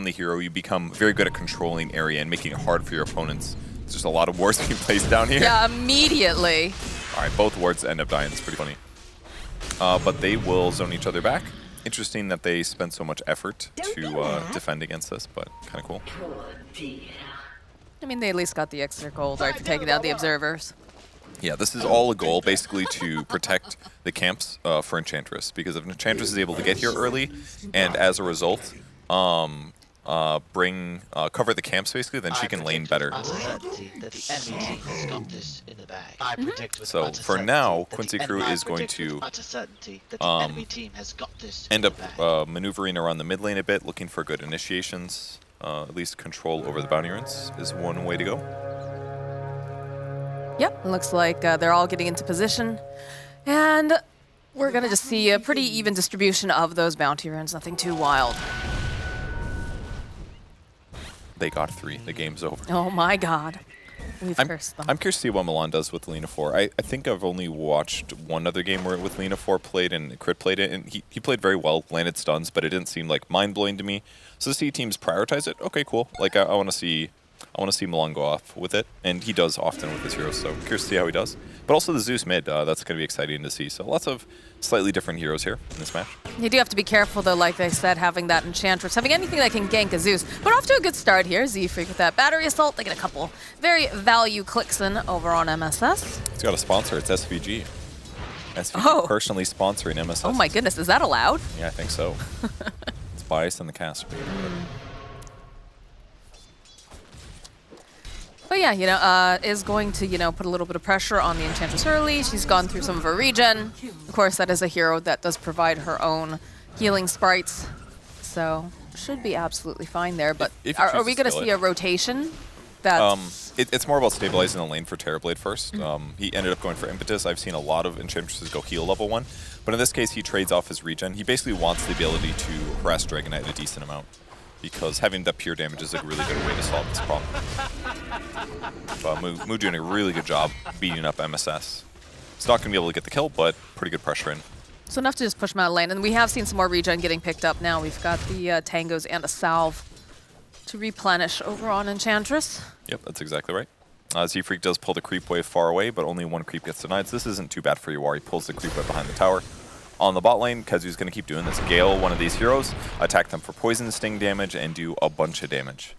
on the hero, you become very good at controlling area and making it hard for your opponents. There's just a lot of wards being placed down here. Yeah, immediately. All right, both wards end up dying. It's pretty funny. But they will zone each other back. Interesting that they spend so much effort to defend against this, but kind of cool. I mean, they at least got the extra gold, right, for taking down the observers. Yeah, this is all a goal, basically, to protect the camps for Enchantress. Because if Enchantress is able to get here early, and as a result, cover the camps, basically, then she can lane better. So for now, Quincy Crew is going to end up maneuvering around the mid lane a bit, looking for good initiations. At least control over the bounty runes is one way to go. Yep, looks like they're all getting into position. And we're going to just see a pretty even distribution of those bounty runes, nothing too wild. They got 3. The game's over. Oh my god. We've cursed them. I'm curious to see what Milan does with Lina 4. I think I've only watched one other game where with Lina 4 played and Crit played it, and he played very well, landed stuns, but it didn't seem like mind-blowing to me. So to see teams prioritize it, okay, cool. Like I want to see Milan go off with it, and he does often with his heroes, so curious to see how he does. But also the Zeus mid, that's going to be exciting to see. So lots of slightly different heroes here in this match. You do have to be careful, though, like I said, having that Enchantress, having anything that can gank a Zeus. But off to a good start here. Z-Freak with that battery assault. They get a couple very value clicks in over on MSS. It's got a sponsor. It's SVG. SVG personally sponsoring MSS. Oh my goodness, is that allowed? Yeah, I think so. It's biased in the cast. But yeah, is going to, put a little bit of pressure on the Enchantress early. She's gone through some of her regen. Of course, that is a hero that does provide her own healing sprites. So, should be absolutely fine there. But are we going to see a rotation? It's more about stabilizing the lane for Terrorblade first. He ended up going for Impetus. I've seen a lot of Enchantresses go heal level 1. But in this case, he trades off his regen. He basically wants the ability to harass Dragon Knight a decent amount, because having that pure damage is a really good way to solve this problem. Moo doing a really good job beating up MSS. It's not going to be able to get the kill, but pretty good pressure in. So enough to just push him out of lane. And we have seen some more regen getting picked up now. We've got the tangos and a salve to replenish over on Enchantress. Yep, that's exactly right. Z-Freak does pull the creep wave far away, but only one creep gets denied. So this isn't too bad for Yawar. He pulls the creep wave behind the tower. On the bot lane, Kazu's going to keep doing this. Gale, one of these heroes, attack them for poison sting damage and do a bunch of damage.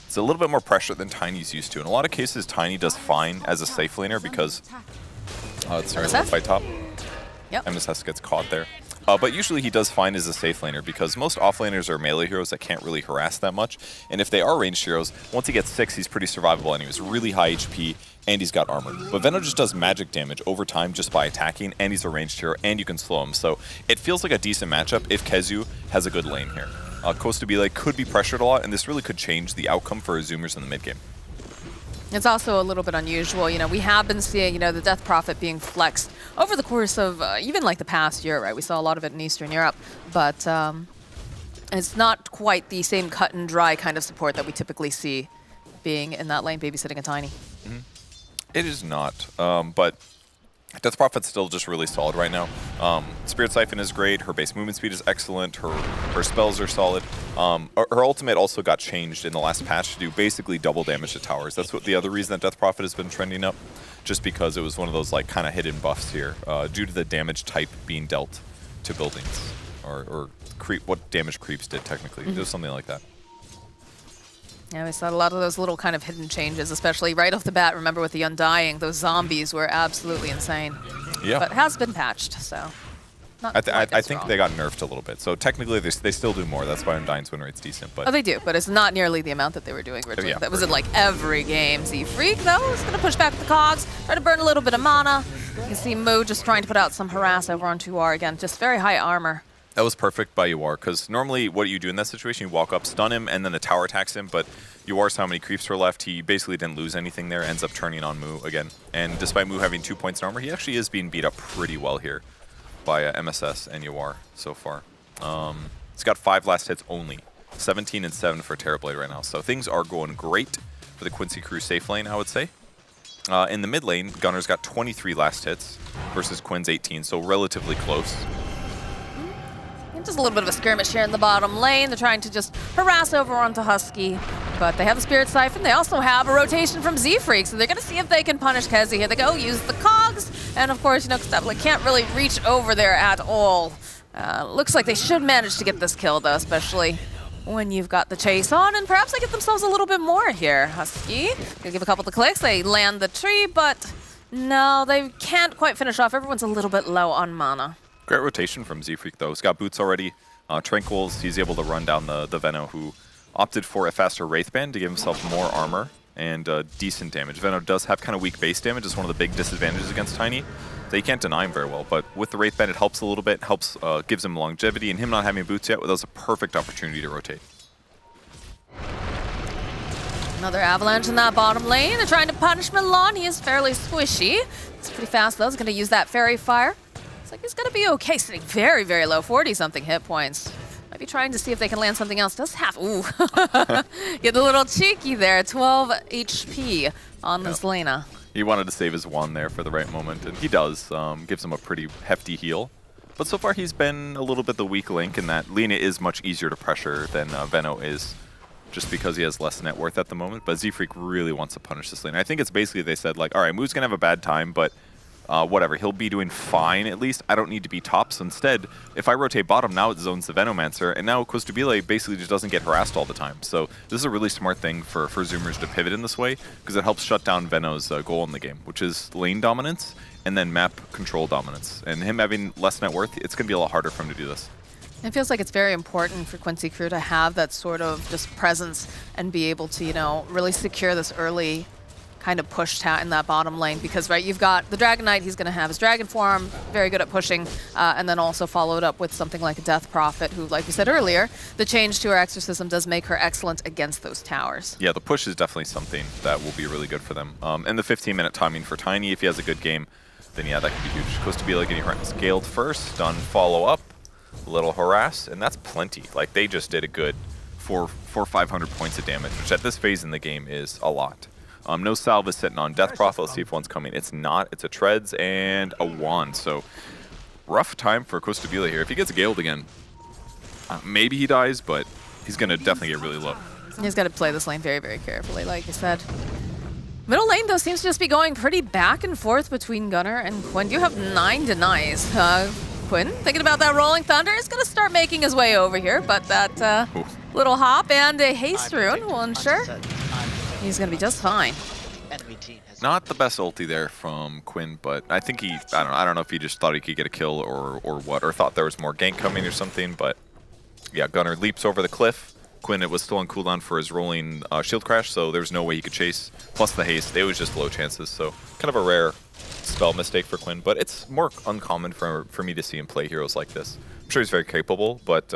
It's a little bit more pressure than Tiny's used to. In a lot of cases, Tiny does fine as a safe laner because... it's a little fight top. Yep. MSS gets caught there. But usually he does fine as a safe laner because most offlaners are melee heroes that can't really harass that much. And if they are ranged heroes, once he gets 6, he's pretty survivable anyways. Really high HP, and he's got armor. But Venom just does magic damage over time just by attacking, and he's a ranged hero, and you can slow him. So it feels like a decent matchup if Kazu has a good lane here. Costa Bile could be pressured a lot, and this really could change the outcome for Zoomers in the mid game. It's also a little bit unusual. We have been seeing, the Death Prophet being flexed over the course of even like the past year, right? We saw a lot of it in Eastern Europe, but it's not quite the same cut and dry kind of support that we typically see being in that lane babysitting a Tiny. It is not, but Death Prophet's still just really solid right now. Spirit Siphon is great, her base movement speed is excellent, her spells are solid. Her ultimate also got changed in the last patch to do basically double damage to towers. That's what the other reason that Death Prophet has been trending up, just because it was one of those like kind of hidden buffs here, due to the damage type being dealt to buildings, or what damage creeps did technically. It was something like that. Yeah, we saw a lot of those little kind of hidden changes, especially right off the bat. Remember with the Undying, those zombies were absolutely insane. Yeah. But it has been patched, so not I think they got nerfed a little bit. So technically they still do more. That's why Undying's win rate's decent. But they do, but it's not nearly the amount that they were doing originally. Yeah, that was in like every game. Z-Freak, though, is going to push back the cogs, try to burn a little bit of mana. You can see Moo just trying to put out some harass over on 2R again. Just very high armor. That was perfect by Yawar, because normally what you do in that situation, you walk up, stun him, and then the tower attacks him, but Yawar saw how many creeps were left. He basically didn't lose anything there, ends up turning on Moo again. And despite Moo having 2 points in armor, he actually is being beat up pretty well here by MSS and Yawar so far. He's got 5 last hits only. 17 and 7 for Terrorblade right now. So things are going great for the Quincy Crew safe lane, I would say. In the mid lane, Gunner's got 23 last hits versus Quinn's 18, so relatively close. Just a little bit of a skirmish here in the bottom lane. They're trying to just harass over onto Husky, but they have the Spirit Siphon. They also have a rotation from Z-Freak, so they're going to see if they can punish Kezi. Here they go, use the cogs, and of course, Kostaplik can't really reach over there at all. Looks like they should manage to get this kill, though, especially when you've got the chase on, and perhaps they get themselves a little bit more here. Husky, gonna give a couple of clicks, they land the tree, but no, they can't quite finish off. Everyone's a little bit low on mana. Great rotation from Z-Freak, though. He's got boots already, Tranquils. He's able to run down the Veno, who opted for a faster Wraith Band to give himself more armor and decent damage. Veno does have kind of weak base damage. It's one of the big disadvantages against Tiny. So you can't deny him very well, but with the Wraith Band, it helps a little bit, gives him longevity, and him not having boots yet, that was a perfect opportunity to rotate. Another avalanche in that bottom lane. They're trying to punish Milan. He is fairly squishy. It's pretty fast, though. He's going to use that Fairy Fire. It's like he's going to be okay, sitting very, very low, 40-something hit points. Might be trying to see if they can land something else. Does have, ooh, get a little cheeky there. 12 HP on this Lena. He wanted to save his wand there for the right moment, and he does. Gives him a pretty hefty heal. But so far he's been a little bit the weak link in that Lena is much easier to pressure than Veno is, just because he has less net worth at the moment. But Z-Freak really wants to punish this Lena. I think it's basically they said, like, all right, Moo's going to have a bad time, but whatever, he'll be doing fine at least. I don't need to be top. So instead, if I rotate bottom, now it zones the Venomancer, and now Quincy basically just doesn't get harassed all the time. So this is a really smart thing for Zoomers to pivot in this way, because it helps shut down Veno's goal in the game, which is lane dominance and then map control dominance. And him having less net worth, it's going to be a lot harder for him to do this. It feels like it's very important for Quincy Crew to have that sort of just presence and be able to, really secure this early kind of push in that bottom lane, because you've got the Dragon Knight. He's going to have his Dragon form, very good at pushing, and then also followed up with something like a Death Prophet, who, like we said earlier, the change to her Exorcism does make her excellent against those towers. Yeah, the push is definitely something that will be really good for them. And the 15-minute timing for Tiny, if he has a good game, then yeah, that could be huge. Quincy getting scaled first, done follow up, a little harass, and that's plenty. Like, they just did a good 500 points of damage, which at this phase in the game is a lot. No salve is sitting on Death Prophet. Let's see if one's coming. It's not. It's a Treads and a Wand. So rough time for Quincy here. If he gets Galed again, maybe he dies, but he's going to definitely get really low. He's got to play this lane very, very carefully, like you said. Middle lane, though, seems to just be going pretty back and forth between Gunnar and Quinn. You have 9 denies. Quinn, thinking about that Rolling Thunder, is going to start making his way over here, but that little hop and a Haste Rune will ensure he's going to be just fine. Not the best ulti there from Quinn, but I think I don't know if he just thought he could get a kill or what, or thought there was more gank coming or something, but yeah, Gunnar leaps over the cliff. Quinn, it was still on cooldown for his rolling shield crash, so there was no way he could chase. Plus the haste, it was just low chances, so kind of a rare spell mistake for Quinn, but it's more uncommon for me to see him play heroes like this. I'm sure he's very capable, but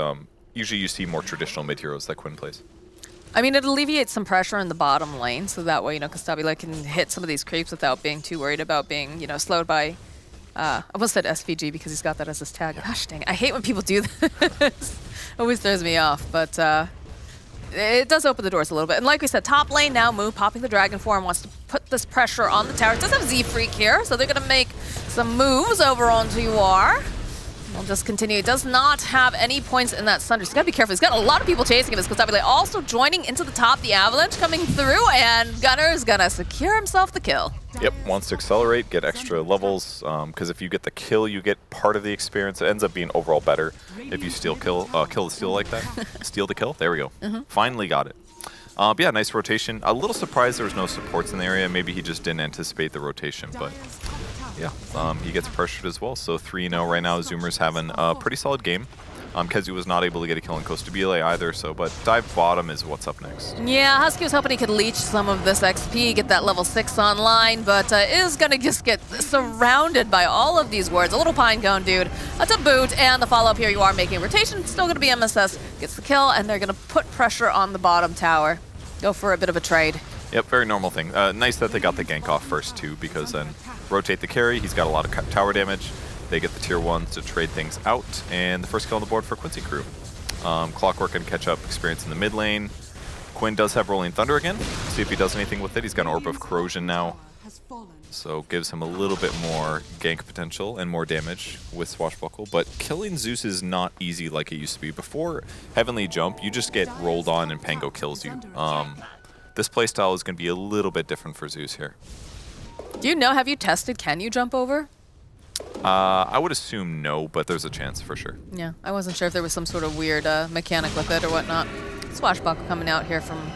usually you see more traditional mid heroes that Quinn plays. I mean, it alleviates some pressure in the bottom lane, so that way, Kostaplik can hit some of these creeps without being too worried about being, slowed by, I almost said SVG because he's got that as his tag. Gosh dang it, I hate when people do this. Always throws me off, but it does open the doors a little bit. And like we said, top lane now, Moo popping the Dragon form, wants to put this pressure on the tower. It does have Z-Freak here, so they're going to make some moves over onto UR. We'll just continue. It does not have any points in that Sunder. So you got to be careful. He's got a lot of people chasing him. Because also joining into the top, the Avalanche coming through, and Gunnar is going to secure himself the kill. Yep, wants to accelerate, get extra levels, because if you get the kill, you get part of the experience. It ends up being overall better if you kill the steal like that. Steal the kill, there we go. Finally got it. But yeah, nice rotation. A little surprised there was no supports in the area. Maybe he just didn't anticipate the rotation, but yeah, he gets pressured as well. So 3-0 right now. Zoomer's having a pretty solid game. Kezi was not able to get a kill in Quincy either, but dive bottom is what's up next. Yeah, Husky was hoping he could leech some of this XP, get that level 6 online, but is going to just get surrounded by all of these wards. A little Pinecone dude, to boot, and the follow-up here, you are making rotation. Still going to be MSS, gets the kill, and they're going to put pressure on the bottom tower. Go for a bit of a trade. Yep, very normal thing. Nice that they got the gank off first, too, because then rotate the carry. He's got a lot of tower damage. They get the tier 1s to trade things out, and the first kill on the board for Quincy Crew. Clockwork and catch-up experience in the mid lane. Quinn does have Rolling Thunder again. See if he does anything with it. He's got an Orb of Corrosion now. So gives him a little bit more gank potential and more damage with Swashbuckle. But killing Zeus is not easy like it used to be. Before Heavenly Jump, you just get rolled on and Pango kills you. This playstyle is going to be a little bit different for Zeus here. Do you know, have you tested, can you jump over? I would assume no, but there's a chance for sure. Yeah, I wasn't sure if there was some sort of weird mechanic with it or whatnot. Swashbuckle coming out here from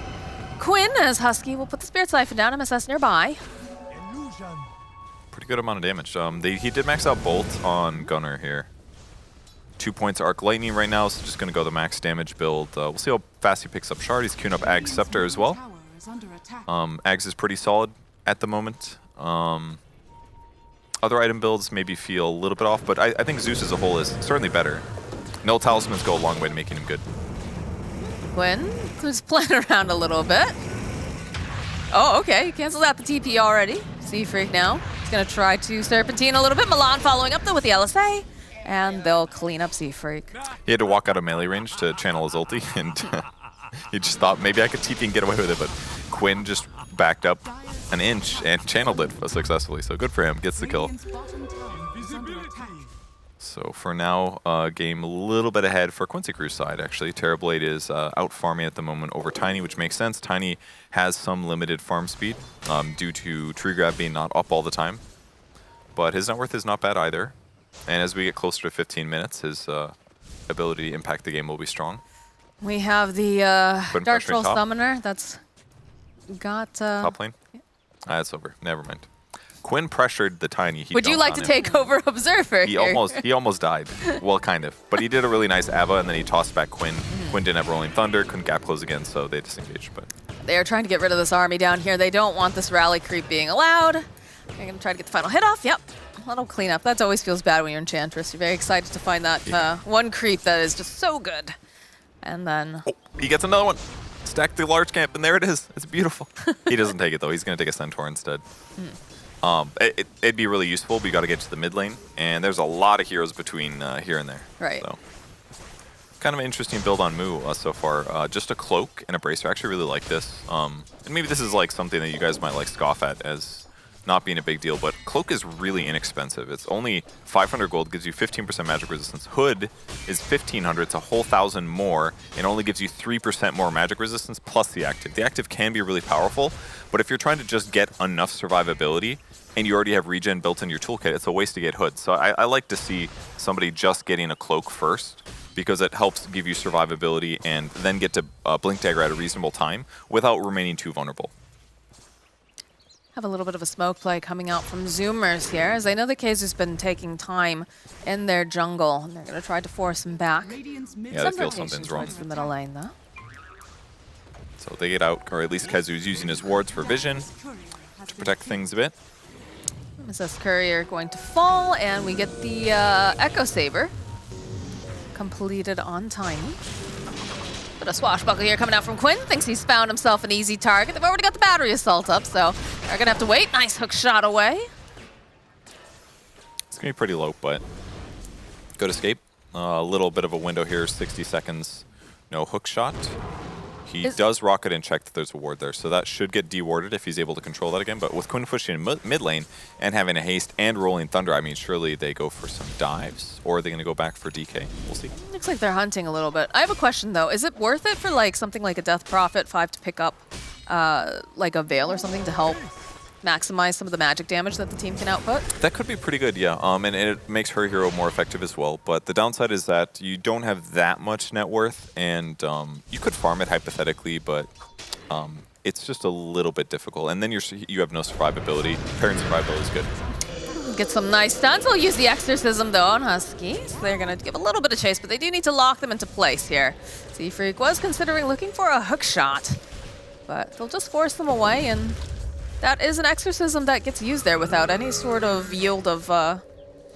Quinn as Husky will put the Spirit Siphon down, MSS nearby. Pretty good amount of damage. He did max out Bolt on Gunner here. 2 points Arc Lightning right now, so just going to go the max damage build. We'll see how fast he picks up Shard. He's queuing up Ag's Scepter as well. Ag's is pretty solid at the moment. Other item builds maybe feel a little bit off, but I think Zeus as a whole is certainly better. Null Talismans go a long way to making him good. Quinn who's playing around a little bit. Oh, okay. He canceled out the TP already. Seafreak now. He's going to try to Serpentine a little bit. Milan following up, though, with the LSA. And they'll clean up Seafreak. He had to walk out of melee range to channel his ulti, and he just thought maybe I could TP and get away with it, but Quinn just backed up an inch and channeled it successfully. So good for him. Gets the kill. So for now, game a little bit ahead for Quincy Crew's side, actually. Terrorblade is out farming at the moment over Tiny, which makes sense. Tiny has some limited farm speed due to Tree Grab being not up all the time. But his net worth is not bad either. And as we get closer to 15 minutes, his ability to impact the game will be strong. We have the Dark Troll Summoner that's got... top lane? That's over. Never mind. Quinn pressured the Tiny. Would you like to take over Observer he almost died. Well, kind of. But he did a really nice Ava, and then he tossed back Quinn. Quinn didn't have Rolling Thunder, couldn't gap close again, so they disengaged. But they are trying to get rid of this army down here. They don't want this rally creep being allowed. They're going to try to get the final hit off. Yep. That'll clean up. That always feels bad when you're Enchantress. You're very excited to find that one creep that is just so good. And then... Oh, he gets another one. Stack the large camp, and there it is. It's beautiful. He doesn't take it, though. He's going to take a Centaur instead. It'd be really useful, but you got to get to the mid lane, and there's a lot of heroes between here and there. Right. So, kind of an interesting build on Moo so far. Just a cloak and a bracer. I actually really like this. And maybe this is like something that you guys might like scoff at as not being a big deal, but cloak is really inexpensive. It's only 500 gold, gives you 15% magic resistance. Hood is 1500, it's a whole 1,000 more, and only gives you 3% more magic resistance plus the active. The active can be really powerful, but if you're trying to just get enough survivability and you already have regen built in your toolkit, it's a waste to get Hood. So I like to see somebody just getting a cloak first, because it helps give you survivability and then get to Blink Dagger at a reasonable time without remaining too vulnerable. Have a little bit of a smoke play coming out from Zoomers here, as I know the Kazu's been taking time in their jungle, and they're going to try to force him back. Yeah, they feel something's wrong. The middle lane, though. So they get out, or at least Kazu's using his wards for vision to protect things a bit. Mrs. Courier going to fall, and we get the Echo Saber completed on Tiny. But a swashbuckle here coming out from Quinn. Thinks he's found himself an easy target. They've already got the battery assault up, so they're going to have to wait. Nice hook shot away. It's going to be pretty low, but good escape. A little bit of a window here, 60 seconds, no hook shot. He does rocket and check that there's a ward there, so that should get dewarded if he's able to control that again. But with Quinn pushing in mid lane and having a haste and rolling thunder, I mean, surely they go for some dives, or are they going to go back for DK? We'll see. Looks like they're hunting a little bit. I have a question, though. Is it worth it for like something like a Death Prophet 5 to pick up like a Veil or something to help maximize some of the magic damage that the team can output? That could be pretty good, yeah. And it makes her hero more effective as well. But the downside is that you don't have that much net worth, and you could farm it hypothetically, but it's just a little bit difficult. And then you have no survivability. Pairing survivability is good. Get some nice stuns. We'll use the Exorcism, though, on Husky. So they're going to give a little bit of chase, but they do need to lock them into place here. Seafreak was considering looking for a hook shot, but they'll just force them away, and that is an Exorcism that gets used there without any sort of yield of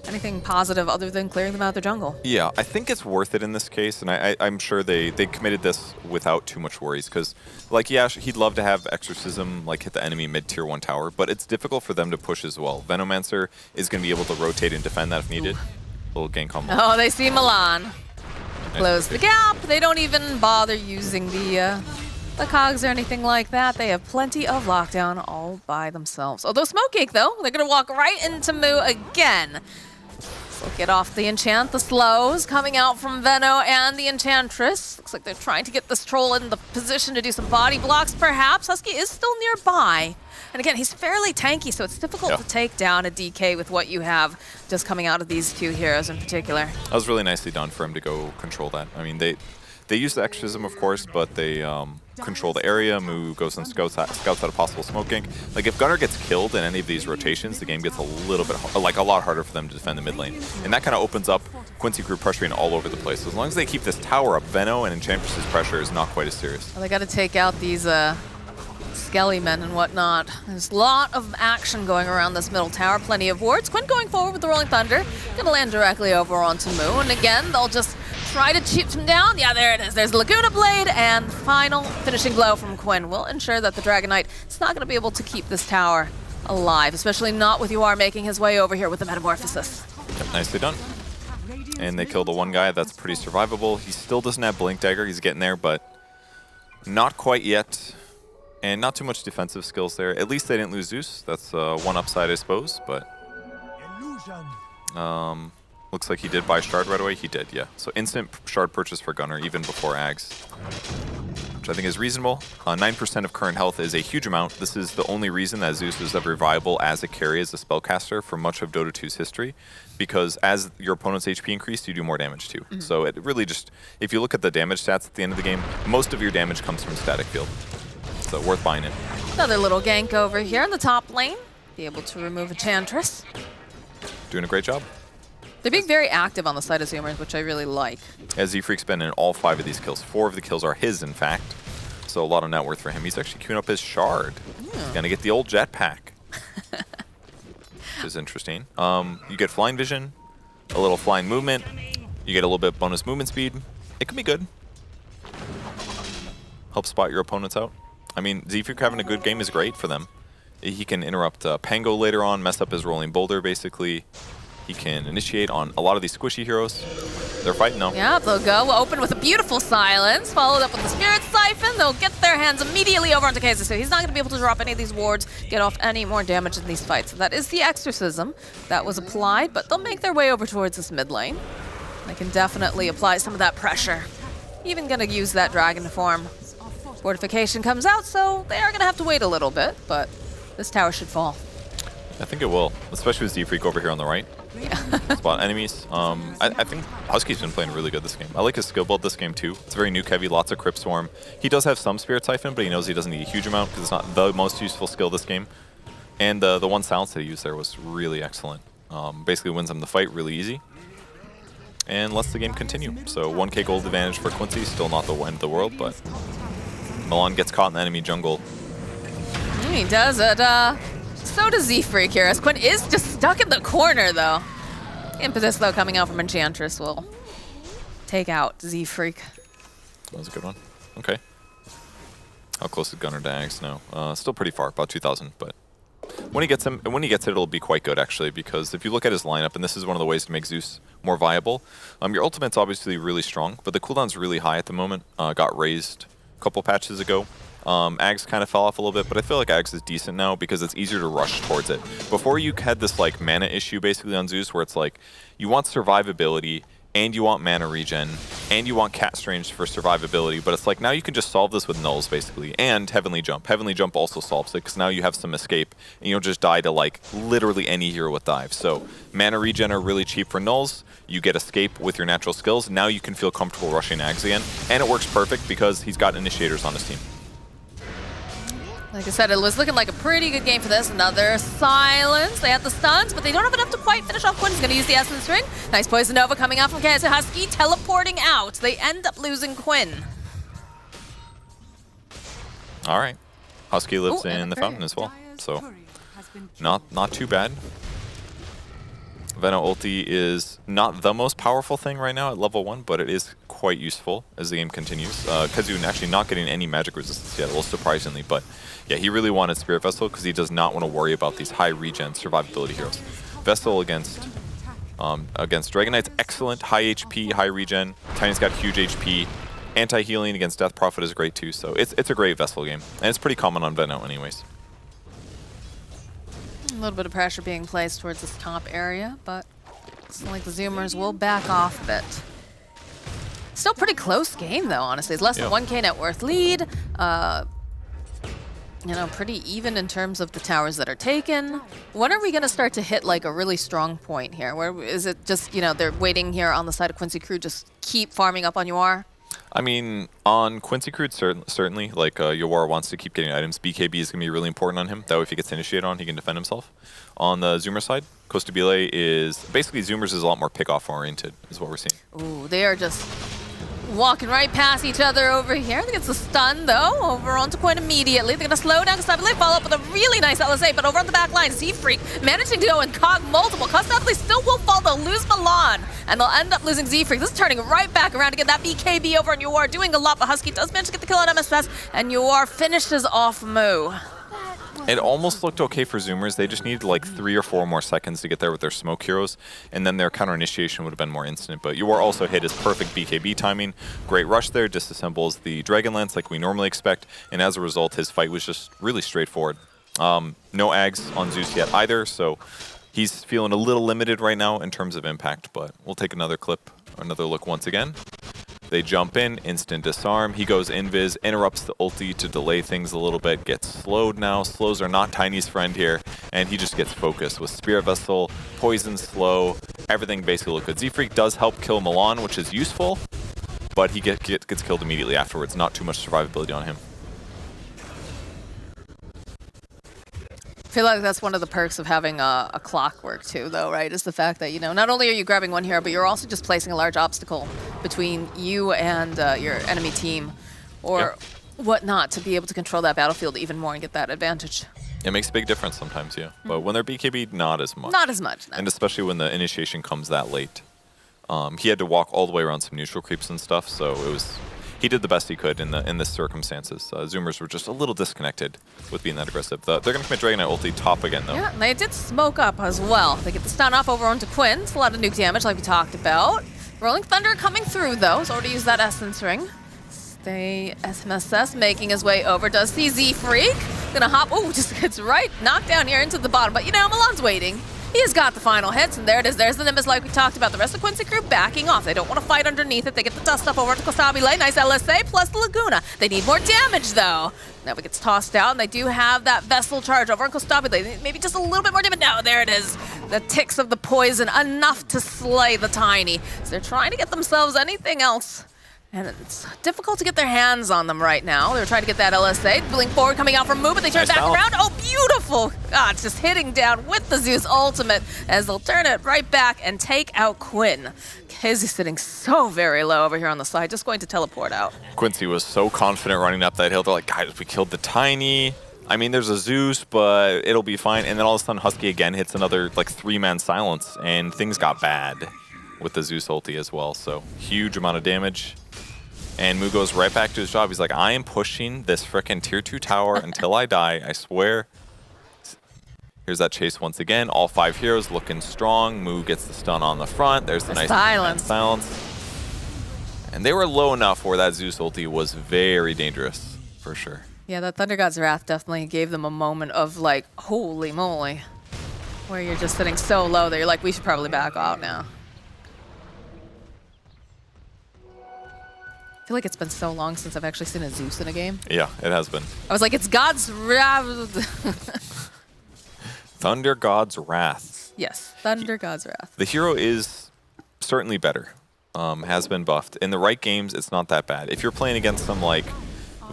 anything positive other than clearing them out of the jungle. Yeah, I think it's worth it in this case, and I'm sure they committed this without too much worries, because, like, yeah, he'd love to have Exorcism like hit the enemy mid-tier 1 tower, but it's difficult for them to push as well. Venomancer is going to be able to rotate and defend that if needed. Little gank on Milan. Oh, they see Milan. Close the gap. They don't even bother using the the cogs or anything like that. They have plenty of lockdown all by themselves. Although Smokegeek, though, they're going to walk right into Moo again. So get off the enchant, the slows coming out from Veno and the Enchantress. Looks like they're trying to get this troll in the position to do some body blocks, perhaps. Husky is still nearby. And again, he's fairly tanky, so it's difficult to take down a DK with what you have just coming out of these two heroes in particular. That was really nicely done for him to go control that. I mean, they use the exorcism, of course, but they control the area. Moo goes and scouts out a possible smoke gank. Like, if Gunnar gets killed in any of these rotations, the game gets a little bit, like, a lot harder for them to defend the mid lane. And that kind of opens up Quincy crew pressuring all over the place. So as long as they keep this tower up, Veno and Enchantress's pressure is not quite as serious. Well, they got to take out these Skelly men and whatnot. There's a lot of action going around this middle tower. Plenty of wards. Quinn going forward with the Rolling Thunder. Gonna land directly over onto Moo. And again, they'll just try to chip him down. Yeah, there it is. There's Laguna Blade, and final finishing blow from Quinn will ensure that the Dragon Knight is not going to be able to keep this tower alive, especially not with UR making his way over here with the Metamorphosis. Yep, nicely done. And they kill the one guy. That's pretty survivable. He still doesn't have Blink Dagger. He's getting there, but not quite yet. And not too much defensive skills there. At least they didn't lose Zeus. That's one upside, I suppose, but looks like he did buy Shard right away. He did, yeah. So instant Shard purchase for Gunnar, even before Ags, which I think is reasonable. 9% of current health is a huge amount. This is the only reason that Zeus was ever viable as a carry, as a spellcaster for much of Dota 2's history, because as your opponent's HP increased, you do more damage too. So it really just, if you look at the damage stats at the end of the game, most of your damage comes from static field. So worth buying it. Another little gank over here in the top lane. Be able to remove Enchantress. Doing a great job. They're being very active on the side of Zoomers, which I really like. As Z-Freak's been in all 5 of these kills. 4 of the kills are his, in fact. So a lot of net worth for him. He's actually queuing up his Shard. He's going to get the old jetpack. Which is interesting. You get flying vision, a little flying movement. You get a little bit bonus movement speed. It can be good. Help spot your opponents out. I mean, Z-Freak having a good game is great for them. He can interrupt Pango later on, mess up his rolling boulder, basically. He can initiate on a lot of these squishy heroes. They're fighting now. Yeah, they'll go open with a beautiful silence, followed up with the Spirit Siphon. They'll get their hands immediately over onto Quincy, so he's not going to be able to drop any of these wards, get off any more damage in these fights. So that is the exorcism that was applied, but they'll make their way over towards this mid lane. They can definitely apply some of that pressure. Even going to use that dragon form. Fortification comes out, so they are going to have to wait a little bit, but this tower should fall. I think it will, especially with Z-Freak over here on the right. Yeah. Spot enemies. I think Husky's been playing really good this game. I like his skill build this game too. It's very nuke heavy, lots of Crypt Swarm. He does have some Spirit Siphon, but he knows he doesn't need a huge amount because it's not the most useful skill this game. And the one silence that he used there was really excellent. Basically wins him the fight really easy and lets the game continue. So 1k gold advantage for Quincy, still not the end of the world, but Milan gets caught in the enemy jungle. He does it. So does Z-Freak here, as Quinn is just stuck in the corner, though. Impetus, though, coming out from Enchantress will take out Z-Freak. That was a good one. Okay. How close is Gunnar to Ags now? Still pretty far, about 2,000, but when he gets it, it'll be quite good, actually, because if you look at his lineup, and this is one of the ways to make Zeus more viable, your ultimate's obviously really strong, but the cooldown's really high at the moment. Got raised a couple patches ago. Ags kind of fell off a little bit, but I feel like Ags is decent now because it's easier to rush towards it. Before you had this like mana issue basically on Zeus where it's like you want survivability and you want mana regen and you want Cat Strange for survivability, but it's like now you can just solve this with nulls basically and Heavenly Jump. Heavenly Jump also solves it because now you have some escape and you don't just die to like literally any hero with dive. So mana regen are really cheap for nulls. You get escape with your natural skills. Now you can feel comfortable rushing Ags again, and it works perfect because he's got initiators on his team. Like I said, it was looking like a pretty good game for this. Another silence. They had the stuns, but they don't have enough to quite finish off Quinn. He's going to use the Essence Ring. Nice Poison Nova coming out from Kazu Husky, teleporting out. They end up losing Quinn. All right. Husky lives in the fountain as well, so not too bad. Veno ulti is not the most powerful thing right now at level 1, but it is quite useful as the game continues. Kazu actually not getting any magic resistance yet, a little surprisingly, but yeah, he really wanted Spirit Vessel because he does not want to worry about these high regen survivability heroes. Vessel against Dragon Knight's excellent, high HP, high regen. Tiny's got huge HP. Anti-healing against Death Prophet is great too, so it's a great Vessel game. And it's pretty common on Venno anyways. A little bit of pressure being placed towards this top area, but it's like the Zoomers will back off a bit. Still pretty close game though, honestly. It's less than 1K net worth lead. You know, pretty even in terms of the towers that are taken. When are we going to start to hit like a really strong point here? Where is it just, you know, they're waiting here on the side of Quincy Crew, just keep farming up on UR? I mean, on Quincy Crew, certainly, like Yawar wants to keep getting items. BKB is going to be really important on him. That way, if he gets initiated on, he can defend himself. On the Zoomer side, Costabile is basically Zoomers is a lot more pick-off oriented, is what we're seeing. Ooh, they are just walking right past each other over here. They get the stun, though, over onto Quinn immediately. They're going to slow down Costabile, follow up with a really nice LSA, but over on the back line, Z-Freak managing to go and cog multiple. Costabile still will fall. They'll lose Milan, and they'll end up losing Z-Freak. This is turning right back around to get that BKB over on UR, doing a lot, but Husky does manage to get the kill on MSS, and UR finishes off Moo. It almost looked okay for Zoomers. They just needed like 3 or 4 more seconds to get there with their smoke heroes, and then their counter initiation would have been more instant. But Yawar also hit his perfect BKB timing. Great rush there, disassembles the Dragonlance like we normally expect, and as a result, his fight was just really straightforward. No Ags on Zeus yet either, so he's feeling a little limited right now in terms of impact, but we'll take another clip, another look once again. They jump in, instant disarm. He goes invis, interrupts the ulti to delay things a little bit, gets slowed now. Slows are not Tiny's friend here, and he just gets focused with Spirit Vessel, Poison Slow, everything basically look good. Z-Freak does help kill Milan, which is useful, but he gets killed immediately afterwards. Not too much survivability on him. I feel like that's one of the perks of having a clockwork too, though, right? Is the fact that, you know, not only are you grabbing one hero, but you're also just placing a large obstacle between you and your enemy team or whatnot to be able to control that battlefield even more and get that advantage. It makes a big difference sometimes, yeah. But when they're BKB, not as much. Not as much, no. And especially when the initiation comes that late. He had to walk all the way around some neutral creeps and stuff, so it was... He did the best he could in this circumstances. Zoomers were just a little disconnected with being that aggressive. They're going to commit Dragon Knight ulti top again, though. Yeah, and they did smoke up as well. They get the stun off over onto Quinn. It's a lot of nuke damage like we talked about. Rolling Thunder coming through, though. He's already used that Essence Ring. Stay SMSS making his way over. Does see Z-Freak. Gonna hop. Oh, just gets right knocked down here into the bottom. But, you know, Milan's waiting. He has got the final hits, and there it is. There's the Nimbus like we talked about. The rest of the Quincy Crew backing off. They don't want to fight underneath it. They get the dust up over to Costabile. Nice LSA plus the Laguna. They need more damage, though. Now it gets tossed out, and they do have that Vessel charge over on Costabile. Maybe just a little bit more damage. No, there it is. The ticks of the poison, enough to slay the Tiny. So they're trying to get themselves anything else. And it's difficult to get their hands on them right now. They're trying to get that LSA. Blink forward coming out from Moo, but they turn back around. Oh, beautiful! God, it's just hitting down with the Zeus ultimate as they'll turn it right back and take out Quinn. Kizzy's sitting so very low over here on the side, just going to teleport out. Quincy was so confident running up that hill. They're like, guys, we killed the Tiny. I mean, there's a Zeus, but it'll be fine. And then all of a sudden, Husky again hits another like 3-man silence, and things got bad with the Zeus ulti as well. So huge amount of damage. And Moo goes right back to his job. He's like, I am pushing this frickin' tier 2 tower until I die, I swear. Here's that chase once again. All 5 heroes looking strong. Moo gets the stun on the front. There's the nice silence. And they were low enough where that Zeus ulti was very dangerous, for sure. Yeah, that Thunder God's Wrath definitely gave them a moment of like, holy moly. Where you're just sitting so low that you're like, we should probably back out now. I feel like it's been so long since I've actually seen a Zeus in a game. Yeah, it has been. I was like, it's God's Wrath. Thunder God's Wrath. Yes, Thunder God's Wrath. The hero is certainly better. Has been buffed. In the right games, it's not that bad. If you're playing against some like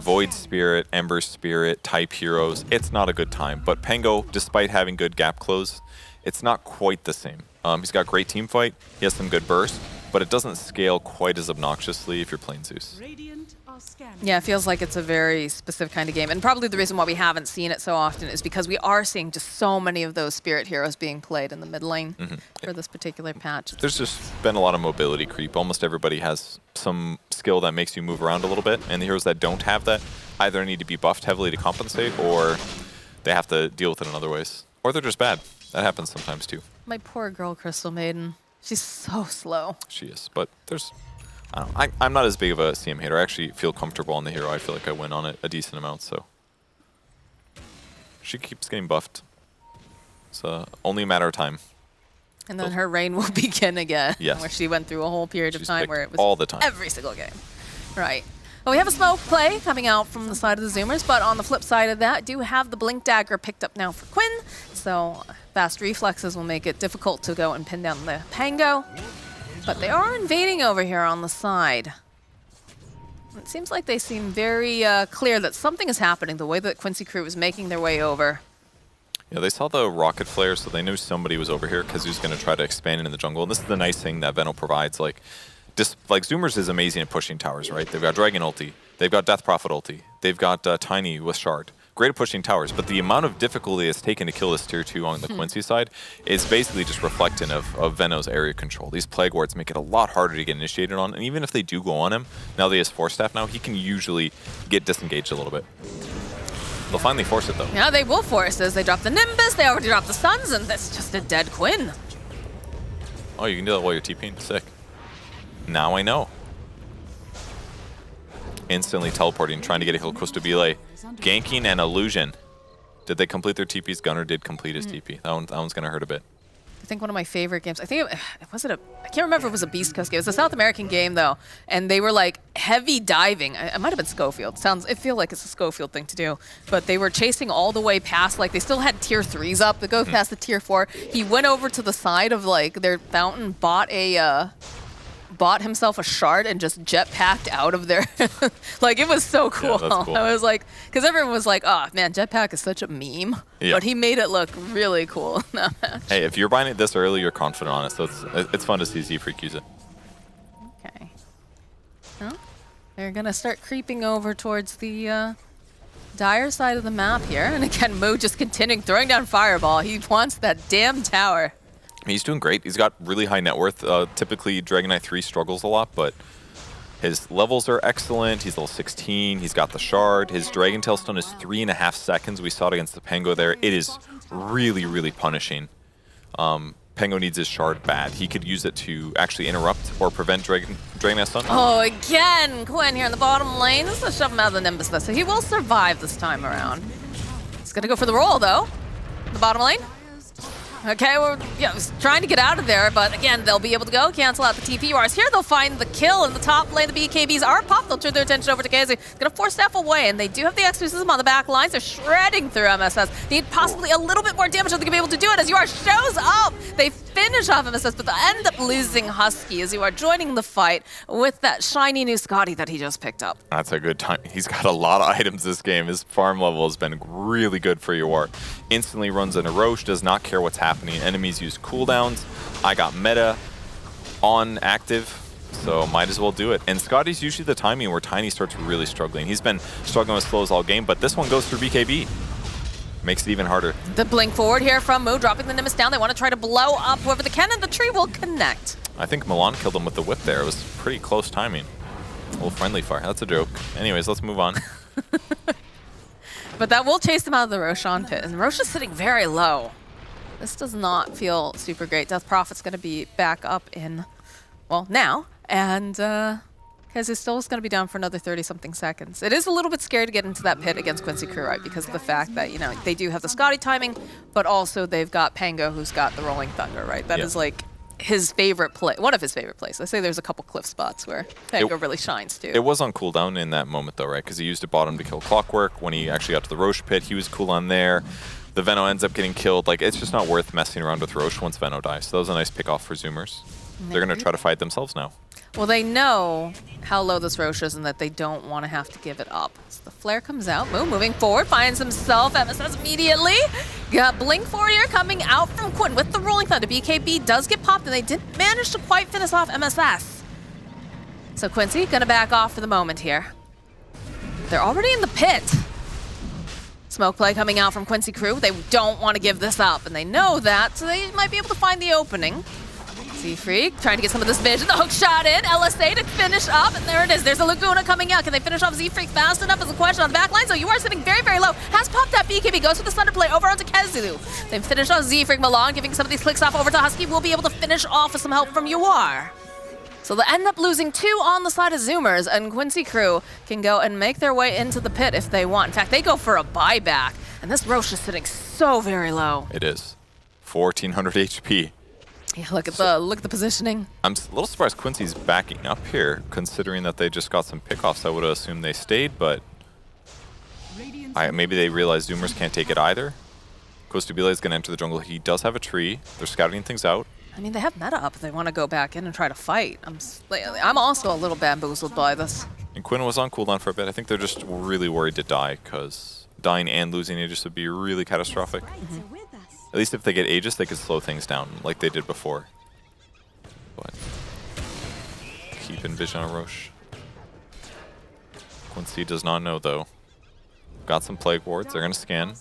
Void Spirit, Ember Spirit type heroes, it's not a good time. But Pengo, despite having good gap close, it's not quite the same. He's got great team fight. He has some good burst. But it doesn't scale quite as obnoxiously if you're playing Zeus. Yeah, it feels like it's a very specific kind of game. And probably the reason why we haven't seen it so often is because we are seeing just so many of those Spirit heroes being played in the mid lane for this particular patch. There's just been a lot of mobility creep. Almost everybody has some skill that makes you move around a little bit. And the heroes that don't have that either need to be buffed heavily to compensate, or they have to deal with it in other ways. Or they're just bad. That happens sometimes too. My poor girl, Crystal Maiden. She's so slow. She is, but there's I don't know. I'm not as big of a CM hater. I actually feel comfortable on the hero. I feel like I win on it a decent amount, so. She keeps getting buffed. It's only a matter of time. And then her reign will begin again. Yes. Where she went through a whole period of time where it was all the time. Every single game. Right. Well, we have a smoke play coming out from the side of the Zoomers, but on the flip side of that, do have the Blink Dagger picked up now for Quinn. So fast reflexes will make it difficult to go and pin down the Pango. But they are invading over here on the side. It seems like they seem very clear that something is happening, the way that Quincy crew is making their way over. Yeah, they saw the rocket flare, so they knew somebody was over here because he was going to try to expand into the jungle. And this is the nice thing that Veno provides. Like Zoomers is amazing at pushing towers, right? They've got Dragon ulti, they've got Death Prophet ulti, they've got Tiny with Shard. Great at pushing towers, but the amount of difficulty it's taken to kill this tier 2 on the Quincy side is basically just reflecting of Veno's area control. These Plague Wards make it a lot harder to get initiated on, and even if they do go on him, now that he has Force Staff now, he can usually get disengaged a little bit. They'll finally force it, though. Yeah, they will force as they drop the Nimbus, they already dropped the Suns, and that's just a dead Quinn. Oh, you can do that while you're TPing? Sick. Now I know. Instantly teleporting, trying to get a heal close to Belay. Ganking and Illusion. Did they complete their TPs? Gunner did complete his TP. That one's going to hurt a bit. I think one of my favorite games, I think I can't remember if it was a Beast Coast game. It was a South American game, though, and they were like heavy diving. It might have been Schofield. It feels like it's a Schofield thing to do, but they were chasing all the way past, like they still had tier 3s up. They go past the tier 4. He went over to the side of like their fountain, bought himself a shard and just jetpacked out of there. Like, it was so cool. Yeah, that's cool. I was like, because everyone was like, oh man, jetpack is such a meme. Yeah. But he made it look really cool in that match. Hey, if you're buying it this early, you're confident on it, so it's fun to see Z-Freak use it. Okay. Well, they're going to start creeping over towards the dire side of the map here. And again, Moo just continuing throwing down Fireball. He wants that damn tower. He's doing great. He's got really high net worth. Typically, Dragon Knight 3 struggles a lot, but his levels are excellent. He's level 16. He's got the shard. His Dragon Tail stun is 3.5 seconds. We sasaw it against the Pango there. It is really, really punishing. Pango needs his shard bad. He could use it to actually interrupt or prevent Dragon Knight stun. Oh, again, Quinn here in the bottom lane. This is shove him out of the Nimbus, though, so he will survive this time around. He's going to go for the roll, though. The bottom lane. Okay, we're trying to get out of there, but again, they'll be able to go, cancel out the TP wars. Here they'll find the kill in the top lane. The BKBs are popped. They'll turn their attention over to Quincy. Gonna force Steph away, and they do have the exorcism on the back lines. They're shredding through MSS. Need possibly a little bit more damage so they can be able to do it as UR shows up. They finish off MSS, but they end up losing Husky as UR joining the fight with that shiny new Scotty that he just picked up. That's a good time. He's got a lot of items this game. His farm level has been really good for UR. Instantly runs into Roche, does not care what's happening. Enemies use cooldowns. I got meta on active, so might as well do it. And Scotty's usually the timing where Tiny starts really struggling. He's been struggling with slows all game, but this one goes through BKB. Makes it even harder. The blink forward here from Moo, dropping the Nimbus down. They want to try to blow up whoever they can, and the tree will connect. I think Milan killed him with the whip there. It was pretty close timing. A little friendly fire. That's a joke. Anyways, let's move on. But that will chase them out of the Roshan pit. And Roche is sitting very low. This does not feel super great. Death Prophet's going to be back up in, well, now. And because it's still going to be down for another 30-something seconds. It is a little bit scary to get into that pit against Quincy crew, right? Because of the fact that, you know, they do have the Scotty timing, but also they've got Pango who's got the Rolling Thunder, right? That is like his favorite play, one of his favorite plays. I say there's a couple cliff spots where Pango really shines too. It was on cooldown in that moment though, right? Because he used it bottom to kill Clockwork. When he actually got to the Roche pit, he was cool on there. The Veno ends up getting killed. Like, it's just not worth messing around with Roche once Veno dies. So that was a nice pick off for Zoomers. They're going to try to fight themselves now. Well, they know how low this Roche is and that they don't want to have to give it up. So the flare comes out. Moo moving forward, finds himself MSS immediately. Got Blink forward here coming out from Quinn with the Rolling Thunder. BKB does get popped, and they didn't manage to quite finish off MSS. So Quincy going to back off for the moment here. They're already in the pit. Smoke play coming out from Quincy crew. They don't want to give this up, and they know that, so they might be able to find the opening. Z-Freak trying to get some of this vision. The hook shot in. LSA to finish up, and there it is. There's a Laguna coming out. Can they finish off Z-Freak fast enough is a question on the back line. So you are sitting very, very low. Has popped that BKB. Goes for the Thunder play over onto Kezu. They've finished off Z-Freak. Milan giving some of these clicks off over to Husky. Will be able to finish off with some help from UR. So they'll end up losing 2 on the side of Zoomers, and Quincy crew can go and make their way into the pit if they want. In fact, they go for a buyback, and this Roche is sitting so very low. It is. 1400 HP. Yeah, look at the positioning. I'm a little surprised Quincy's backing up here, considering that they just got some pickoffs. I would have assumed they stayed, but maybe they realize Zoomers can't take it either. Kostubile is going to enter the jungle. He does have a tree. They're scouting things out. I mean, they have meta up. They want to go back in and try to fight. I'm also a little bamboozled by this. And Quinn was on cooldown for a bit. I think they're just really worried to die, because dying and losing Aegis would be really catastrophic. At least if they get Aegis, they could slow things down like they did before. But keep in vision on Roche. Quincy does not know, though. Got some Plague Wards. They're going to scan.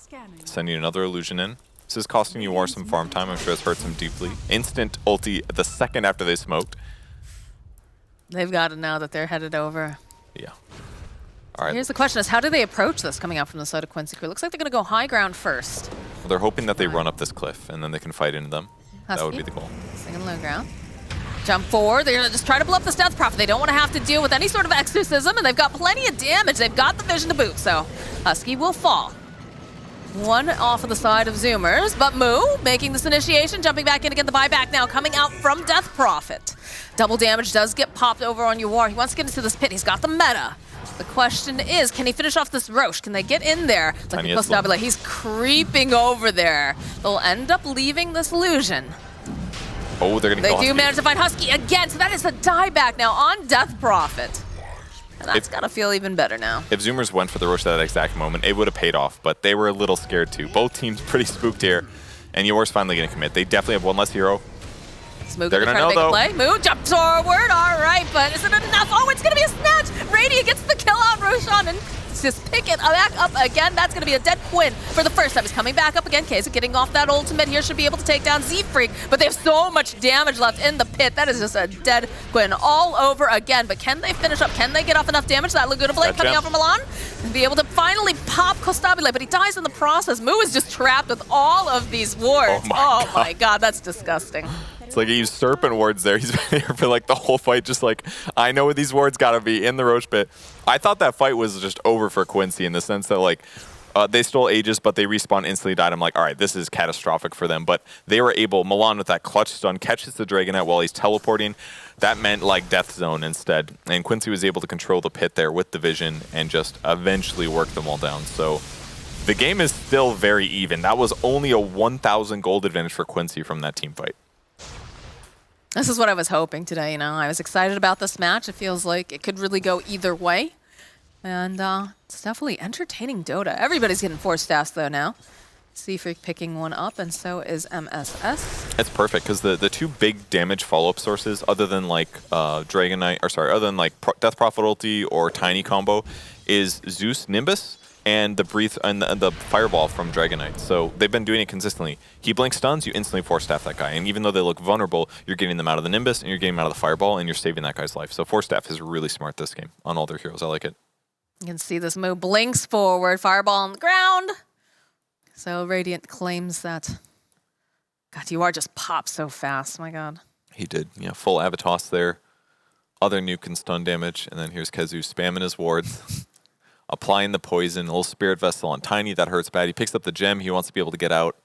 Sending another Illusion in. This is costing you some farm time. I'm sure it's hurts him deeply. Instant ulti the second after they smoked. They've got it now that they're headed over. Yeah. All right. Here's the question: is how do they approach this coming out from the side of Quincy crew? Looks like they're going to go high ground first. Well, they're hoping that they run up this cliff and then they can fight into them. Husky. That would be the goal. Singing low ground. Jump forward. They're going to just try to blow up this Death Prophet. They don't want to have to deal with any sort of exorcism, and they've got plenty of damage. They've got the vision to boot, so Husky will fall. 1 off of the side of Zoomers, but Moo making this initiation, jumping back in to get the buyback now, coming out from Death Prophet. Double damage does get popped over on Yuwar. He wants to get into this pit. He's got the meta. The question is, can he finish off this Roche? Can they get in there? Like he's creeping over there. They'll end up leaving this illusion. Oh, they're going to go They do manage to find Husky again, so that is a dieback now on Death Prophet. And that's got to feel even better now. If Zoomers went for the Roche at that exact moment, it would have paid off, but they were a little scared too. Both teams pretty spooked here, and Yuwar's finally going to commit. They definitely have one less hero. Smooth they're going to know, play. Move, jump forward. All right, but is it enough? Oh, it's going to be a snatch. Radiant gets the kill on Roshan and just pick it back up again. That's going to be a dead Quinn for the first time. He's coming back up again. Kaysa getting off that ultimate here. Should be able to take down Z-Freak, but they have so much damage left in the pit. That is just a dead Quinn all over again. But can they finish up? Can they get off enough damage? That Laguna Blade coming out from Milan and be able to finally pop Kostabile, but he dies in the process. Moo is just trapped with all of these wards. Oh my god, that's disgusting. It's like he used Serpent wards there. He's been here for like the whole fight, just like, I know where these wards gotta be in the Roche pit. I thought that fight was just over for Quincy in the sense that like, they stole Aegis, but they respawned instantly, died. I'm like, all right, this is catastrophic for them. But they were able, Milan with that clutch stun, catches the Dragonite while he's teleporting. That meant like Death Zone instead. And Quincy was able to control the pit there with the vision and just eventually work them all down. So the game is still very even. That was only a 1,000 gold advantage for Quincy from that team fight. This is what I was hoping today, you know. I was excited about this match. It feels like it could really go either way. And it's definitely entertaining Dota. Everybody's getting 4 staffs though now. Z-Freak picking one up, and so is MSS. It's perfect because the 2 big damage follow-up sources, other than like Dragonite, or sorry, other than like Death Prophet ulti or Tiny combo, is Zeus Nimbus and the Breathe and the Fireball from Dragonite. So they've been doing it consistently. He blinks stuns, you instantly 4-staff that guy. And even though they look vulnerable, you're getting them out of the Nimbus and you're getting them out of the Fireball and you're saving that guy's life. So 4-staff is really smart this game on all their heroes. I like it. You can see this move blinks forward, Fireball on the ground. So Radiant claims that. God, you are just popped so fast, my god. He did, yeah, full Avatos there. Other nuke and stun damage, and then here's Kezu spamming his wards. Applying the poison, a little Spirit Vessel on Tiny, that hurts bad. He picks up the gem, he wants to be able to get out.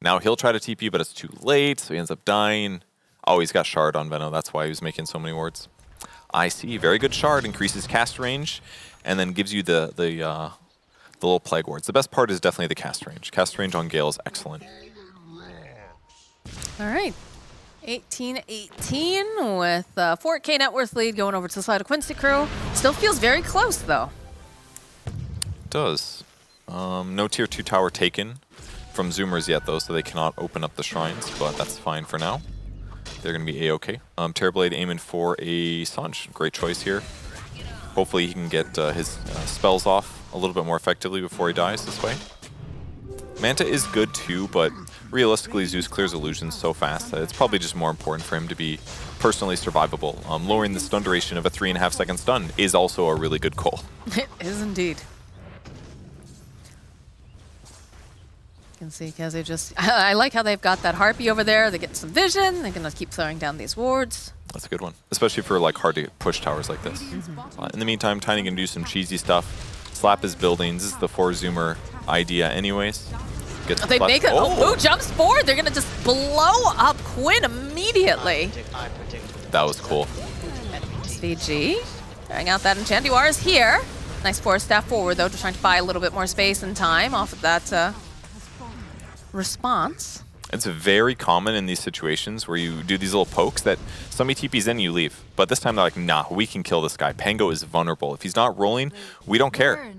Now he'll try to TP, but it's too late, so he ends up dying. Oh, he's got Shard on Venom, that's why he was making so many wards. I see, very good Shard, increases cast range, and then gives you the little Plague Wards. The best part is definitely the cast range. Cast range on Gale is excellent. All right. 18-18 with 4K net worth lead going over to the side of Quincy crew. Still feels very close, though. It does. No tier 2 tower taken from Zoomers yet, though, so they cannot open up the shrines, but that's fine for now. They're going to be A-OK. Terrorblade aiming for a Sanj. Great choice here. Hopefully he can get his spells off a little bit more effectively before he dies this way. Manta is good too, but realistically Zeus clears illusions so fast that it's probably just more important for him to be personally survivable. Lowering the stun duration of a 3.5 second stun is also a really good goal. It is indeed. You can see Keze just... I like how they've got that Harpy over there. They get some vision. They're going to keep throwing down these wards. That's a good one, especially for like hard to push towers like this. In the meantime, Tiny can do some cheesy stuff. Slap his buildings. This is the 4-zoomer idea anyways. Gets They make it. Oh, Moo jumps forward. They're going to just blow up Quinn immediately. That was cool. SVG carrying out that enchant. You are is here. Nice force staff forward, though, just trying to buy a little bit more space and time off of that response. It's very common in these situations where you do these little pokes that somebody TPs in, you leave. But this time they're like, nah, we can kill this guy. Pango is vulnerable. If he's not rolling, we don't care.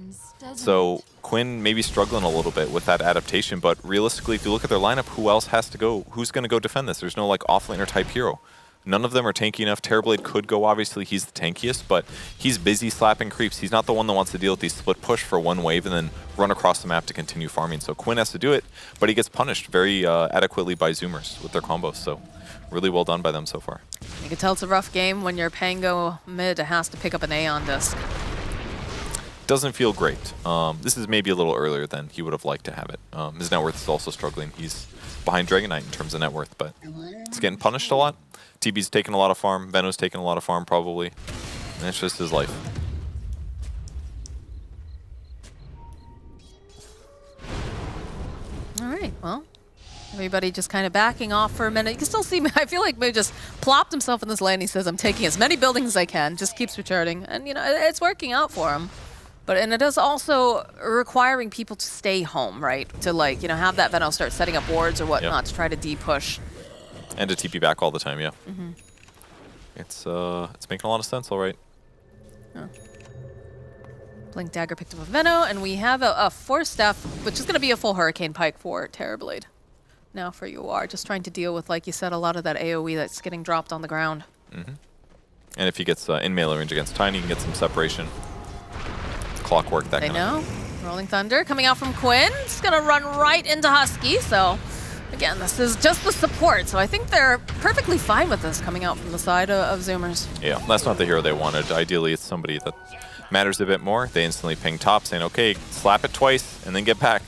So Quinn may be struggling a little bit with that adaptation, but realistically, if you look at their lineup, who else has to go? Who's going to go defend this? There's no like offlaner type hero. None of them are tanky enough. Terrorblade could go, obviously, he's the tankiest, but he's busy slapping creeps. He's not the one that wants to deal with these split push for one wave and then run across the map to continue farming. So Quinn has to do it, but he gets punished very adequately by Zoomers with their combos. So really well done by them so far. You can tell it's a rough game when your Pango mid has to pick up an Aeon disc. Doesn't feel great. This is maybe a little earlier than he would have liked to have it. His net worth is also struggling. He's behind Dragon Knight in terms of net worth, but he's getting punished a lot. TB's taking a lot of farm. Veno's taking a lot of farm, probably. And it's just his life. All right, well, everybody just kind of backing off for a minute. You can still see, I feel like Moo just plopped himself in this lane. He says, I'm taking as many buildings as I can, just keeps returning. And, you know, it's working out for him. And it is also requiring people to stay home, right? To, like, you know, have that Veno start setting up wards or whatnot to try to de-push. And to TP back all the time, yeah. It's making a lot of sense, all right. Oh. Blink Dagger picked up a Veno, and we have a Force Staff, which is going to be a full Hurricane Pike for Terrorblade. Now for UR, just trying to deal with, like you said, a lot of that AoE that's getting dropped on the ground. And if he gets in melee range against Tiny, he can get some separation. Clockwork, that kind of know. Rolling Thunder coming out from Quinn. It's going to run right into Husky, so... Again, this is just the support, so I think they're perfectly fine with this coming out from the side of Zoomers. Yeah, that's not the hero they wanted. Ideally, it's somebody that matters a bit more. They instantly ping top, saying, okay, slap it twice, and then get back.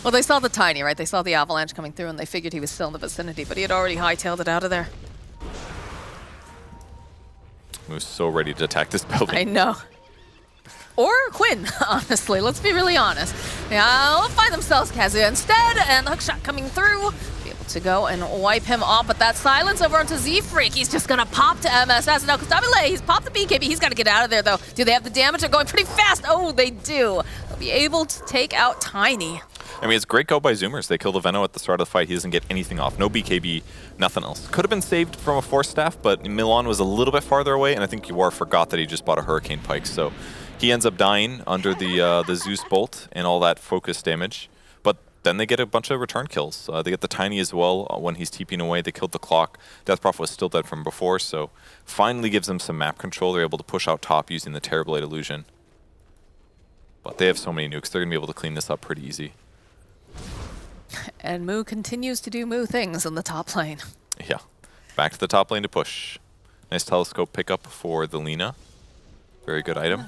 Well, they saw the Tiny, right? They saw the avalanche coming through, and they figured he was still in the vicinity, but he had already hightailed it out of there. He was so ready to attack this building. I know. Or Quinn, honestly. Let's be really honest. Yeah, they'll find themselves Kazuya instead, and the hookshot coming through. Be able to go and wipe him off, but that silence over onto Z-Freak. He's just gonna pop to MSS. No, Constabile, he's popped the BKB. He's gotta get out of there, though. Do they have the damage? They're going pretty fast. Oh, they do. They'll be able to take out Tiny. I mean, it's great go by Zoomers. They kill the Veno at the start of the fight. He doesn't get anything off. No BKB, nothing else. Could have been saved from a Force Staff, but Milan was a little bit farther away, and I think UR forgot that he just bought a Hurricane Pike, so he ends up dying under the Zeus Bolt and all that focus damage. But then they get a bunch of return kills. They get the Tiny as well when he's TPing away. They killed the clock. Death Prophet was still dead from before, so finally gives them some map control. They're able to push out top using the Terrorblade illusion. But they have so many nukes, they're going to be able to clean this up pretty easy. And Moo continues to do Moo things in the top lane. Yeah, back to the top lane to push. Nice telescope pickup for the Lina. Very good item.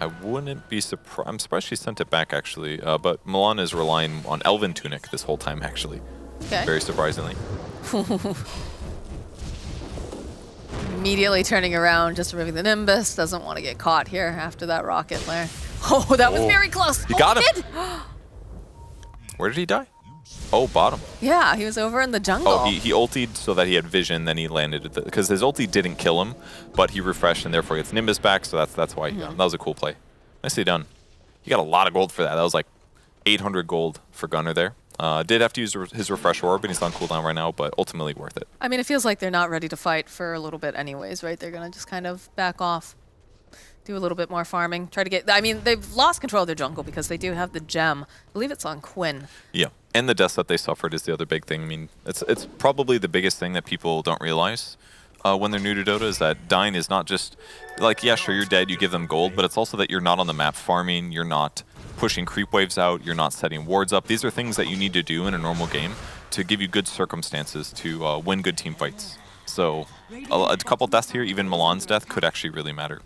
I wouldn't be surprised. I'm surprised she sent it back, actually. But Milan is relying on Elven Tunic this whole time, actually. Okay. Very surprisingly. Immediately turning around, just removing the Nimbus. Doesn't want to get caught here after that rocket flare. Oh, that was very close. He got him. Where did he die? Oh, bottom. Yeah, he was over in the jungle. Oh, he ultied so that he had vision, then he landed at because his ulti didn't kill him, but he refreshed and therefore gets Nimbus back, so that's why he got him. That was a cool play. Nicely done. He got a lot of gold for that. That was like 800 gold for Gunner there. Did have to use his refresh orb, and he's on cooldown right now, but ultimately worth it. I mean, it feels like they're not ready to fight for a little bit anyways, right? They're going to just kind of back off, do a little bit more farming, try to get... I mean, they've lost control of their jungle because they do have the gem. I believe it's on Quinn. Yeah, and the deaths that they suffered is the other big thing. I mean, it's probably the biggest thing that people don't realize when they're new to Dota is that dying is not just... Like, yeah, sure, you're dead, you give them gold, but it's also that you're not on the map farming, you're not pushing creep waves out, you're not setting wards up. These are things that you need to do in a normal game to give you good circumstances to win good team fights. So a couple deaths here, even Milan's death, could actually really matter.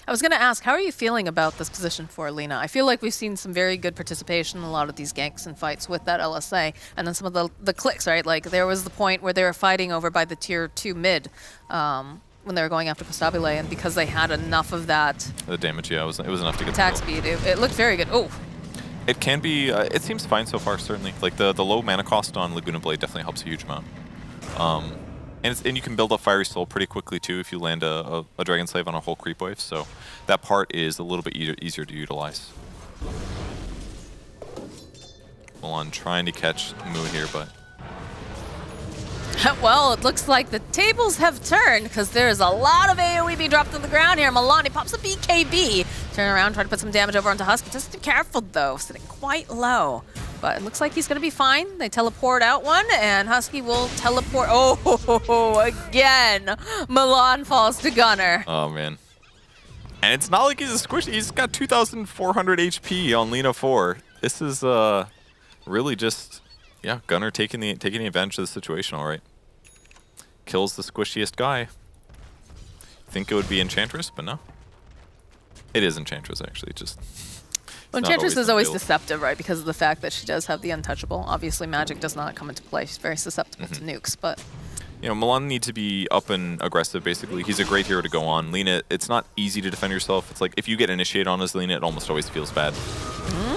I was going to ask, how are you feeling about this position for Lina? I feel like we've seen some very good participation in a lot of these ganks and fights with that LSA, and then some of the clicks, right? Like there was the point where they were fighting over by the tier 2 mid when they were going after Costabile, and because they had enough of that the damage, yeah, it was enough to get attack speed. It looked very good. Oh, it can be. It seems fine so far, certainly. Like the low mana cost on Laguna Blade definitely helps a huge amount. And you can build up Fiery Soul pretty quickly too if you land a Dragon Slave on a whole creep wave, so that part is a little bit easier to utilize. Milan trying to catch Mu here, but... Well, it looks like the tables have turned because there's a lot of AoE being dropped on the ground here. Milani pops a BKB. Turn around, try to put some damage over onto Husky. Just be careful though, sitting quite low. But it looks like he's going to be fine. They teleport out one, and Husky will teleport. Oh, again. Milan falls to Gunner. Oh, man. And it's not like he's a squish. He's got 2,400 HP on Lina 4. This is really just, yeah, Gunner taking the advantage of the situation, all right. Kills the squishiest guy. Think it would be Enchantress, but no. It is Enchantress, actually. Just... Well, Enchantress is always deceptive, right? Because of the fact that she does have the untouchable. Obviously, magic does not come into play. She's very susceptible to nukes, but... You know, Milan needs to be up and aggressive, basically. He's a great hero to go on. Lina, it's not easy to defend yourself. It's like, if you get initiated on as Lina, it almost always feels bad.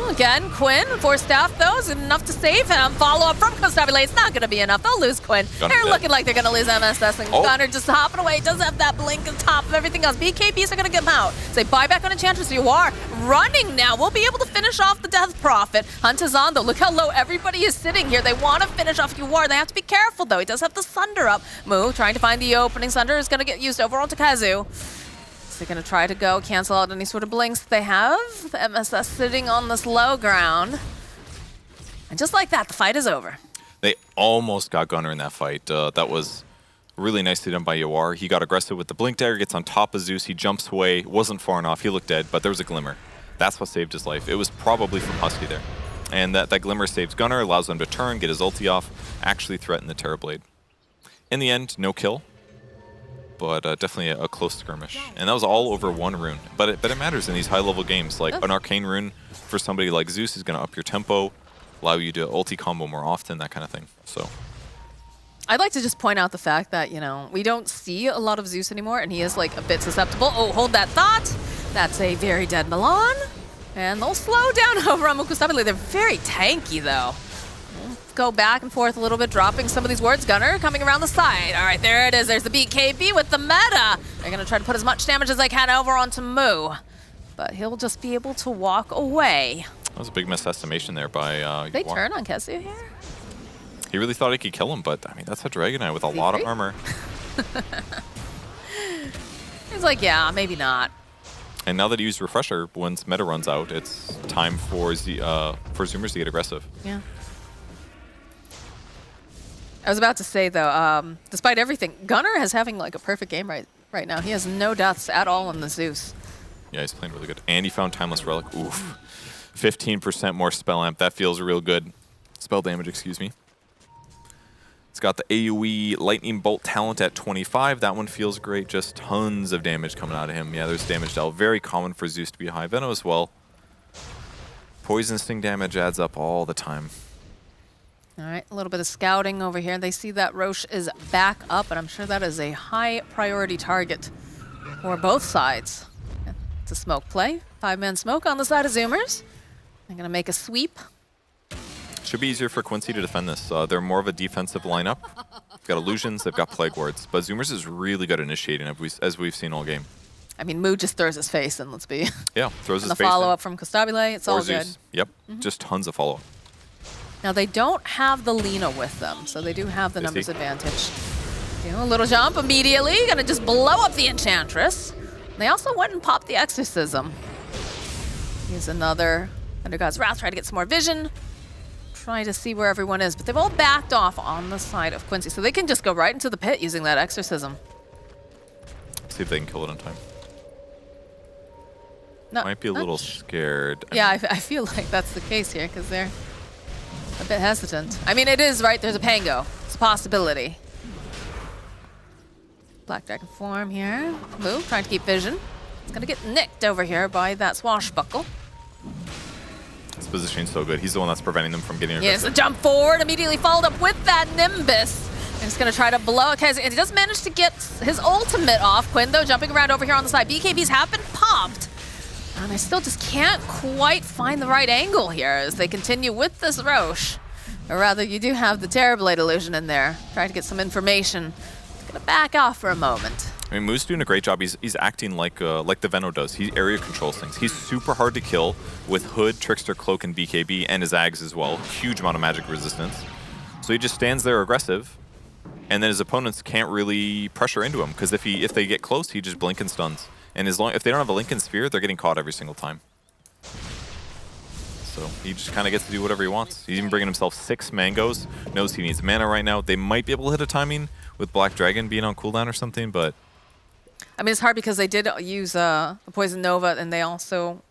Again, Quinn, 4 staff though, is enough to save him. Follow-up from Costabile, it's not going to be enough. They'll lose Quinn. They're looking like they're going to lose MSS, and Gunner just hopping away. Doesn't have that blink on top of everything else. BKBs are going to get him out. Say buy back on Enchantress. You are running now. We'll be able to finish off the Death Prophet. Hunt is on though. Look how low everybody is sitting here. They want to finish off Yuar. They have to be careful though. He does have the Sunder up. Mu trying to find the opening. Sunder is going to get used over onto Kazu. They're going to try to go cancel out any sort of blinks they have. The MSS sitting on this low ground. And just like that, the fight is over. They almost got Gunner in that fight. That was really nicely done by Yawar. He got aggressive with the Blink Dagger, gets on top of Zeus. He jumps away, wasn't far enough. He looked dead, but there was a glimmer. That's what saved his life. It was probably from Husky there. And that glimmer saves Gunner, allows him to turn, get his ulti off, actually threaten the Terrorblade. In the end, no kill. But definitely a close skirmish. And that was all over one rune. But it matters in these high-level games. Like an Arcane rune for somebody like Zeus is going to up your tempo, allow you to ulti combo more often, that kind of thing. So I'd like to just point out the fact that, you know, we don't see a lot of Zeus anymore, and he is like a bit susceptible. Oh, hold that thought. That's a very dead Milan. And they'll slow down over on Mukustabile. They're very tanky, though. Go back and forth a little bit, dropping some of these words. Gunner coming around the side. All right, there it is. There's the BKB with the meta. They're going to try to put as much damage as they can over onto Mu. But he'll just be able to walk away. That was a big misestimation there by They turn on Kesu here? He really thought he could kill him, but I mean, that's a Dragonite with a lot of armor. He's like, yeah, maybe not. And now that he used Refresher, once meta runs out, it's time for Zoomers to get aggressive. Yeah. I was about to say, though, despite everything, Gunner is having like a perfect game right now. He has no deaths at all on the Zeus. Yeah, he's playing really good. And he found Timeless Relic. Oof. 15% more spell amp. That feels real good. Spell damage, excuse me. It's got the AoE Lightning Bolt talent at 25. That one feels great. Just tons of damage coming out of him. Yeah, there's damage dealt. Very common for Zeus to be high Venom as well. Poison Sting damage adds up all the time. All right, a little bit of scouting over here. They see that Roche is back up, and I'm sure that is a high priority target for both sides. It's a smoke play. 5-man smoke on the side of Zoomers. They're going to make a sweep. Should be easier for Quincy to defend this. They're more of a defensive lineup. They've got Illusions, they've got Plague Wards. But Zoomers is really good at initiating, as we've seen all game. I mean, Mu just throws his face in, let's be. Yeah, throws his face in. The follow-up from Costabile, it's all Zeus. good. Yep, just tons of follow-up. Now, they don't have the Lina with them, so they do have the numbers advantage. A little jump immediately, gonna just blow up the Enchantress. They also went and popped the Exorcism. Here's another Under God's Wrath, try to get some more vision. Trying to see where everyone is, but they've all backed off on the side of Quincy, so they can just go right into the pit using that Exorcism. See if they can kill it on time. No, might be a little scared. Yeah, I feel like that's the case here, because they're a bit hesitant. I mean, it is, right? There's a Pango. It's a possibility. Black Dragon form here. Mu trying to keep vision. Gonna get nicked over here by that swashbuckle. His positioning's so good. He's the one that's preventing them from getting aggressive. Yes, the jump forward, immediately followed up with that Nimbus. And he's gonna try to blow, because he does manage to get his ultimate off. Quinn, though, jumping around over here on the side. BKBs have been popped. And I still just can't quite find the right angle here as they continue with this Roche. Or rather, you do have the Terrorblade illusion in there. Trying to get some information. Gonna back off for a moment. I mean, Moo's doing a great job. He's acting like the Veno does. He area controls things. He's super hard to kill with Hood, Trickster, Cloak, and BKB, and his Ags as well. Huge amount of magic resistance. So he just stands there aggressive, and then his opponents can't really pressure into him because if they get close, he just blink and stuns. And if they don't have a Lincoln Sphere, they're getting caught every single time. So he just kind of gets to do whatever he wants. He's even bringing himself 6 mangoes. Knows he needs mana right now. They might be able to hit a timing with Black Dragon being on cooldown or something, but I mean, it's hard because they did use the Poison Nova, and they also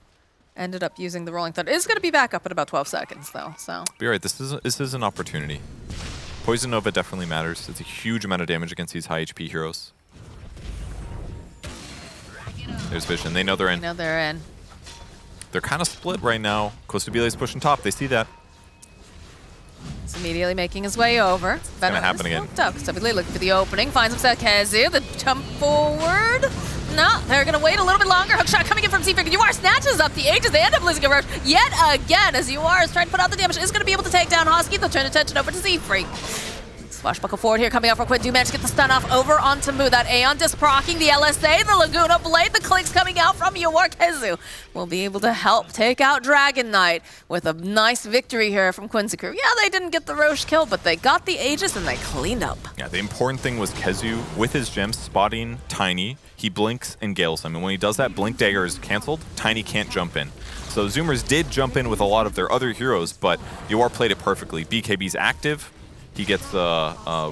ended up using the Rolling Thunder. It's going to be back up in about 12 seconds, though. So be right. This is an opportunity. Poison Nova definitely matters. It's a huge amount of damage against these high HP heroes. There's Vision. They know they're in. They know they're in. They're kind of split right now. Costabile pushing top. They see that. He's immediately making his way over. It's gonna happen again. Costabile looking for the opening. Finds himself Kezu. The jump forward. No, they're going to wait a little bit longer. Hookshot coming in from Seafreak. UR snatches up the Aegis. They end up losing a rush yet again as UR is trying to put out the damage. Is going to be able to take down Husky. They'll turn attention over to Seafreak. Swashbuckle forward here, coming out for Quinn. Do manage to get the stun off over onto Moo. That Aeon disc proccing the LSA, the Laguna Blade, the clicks coming out from UR. Kezu will be able to help take out Dragon Knight with a nice victory here from Quincy crew. Yeah, they didn't get the Roche kill, but they got the Aegis and they cleaned up. Yeah, the important thing was Kezu, with his gems, spotting Tiny. He blinks and gales him, and when he does that, Blink Dagger is canceled. Tiny can't jump in. So Zoomers did jump in with a lot of their other heroes, but UR played it perfectly. BKB's active. He gets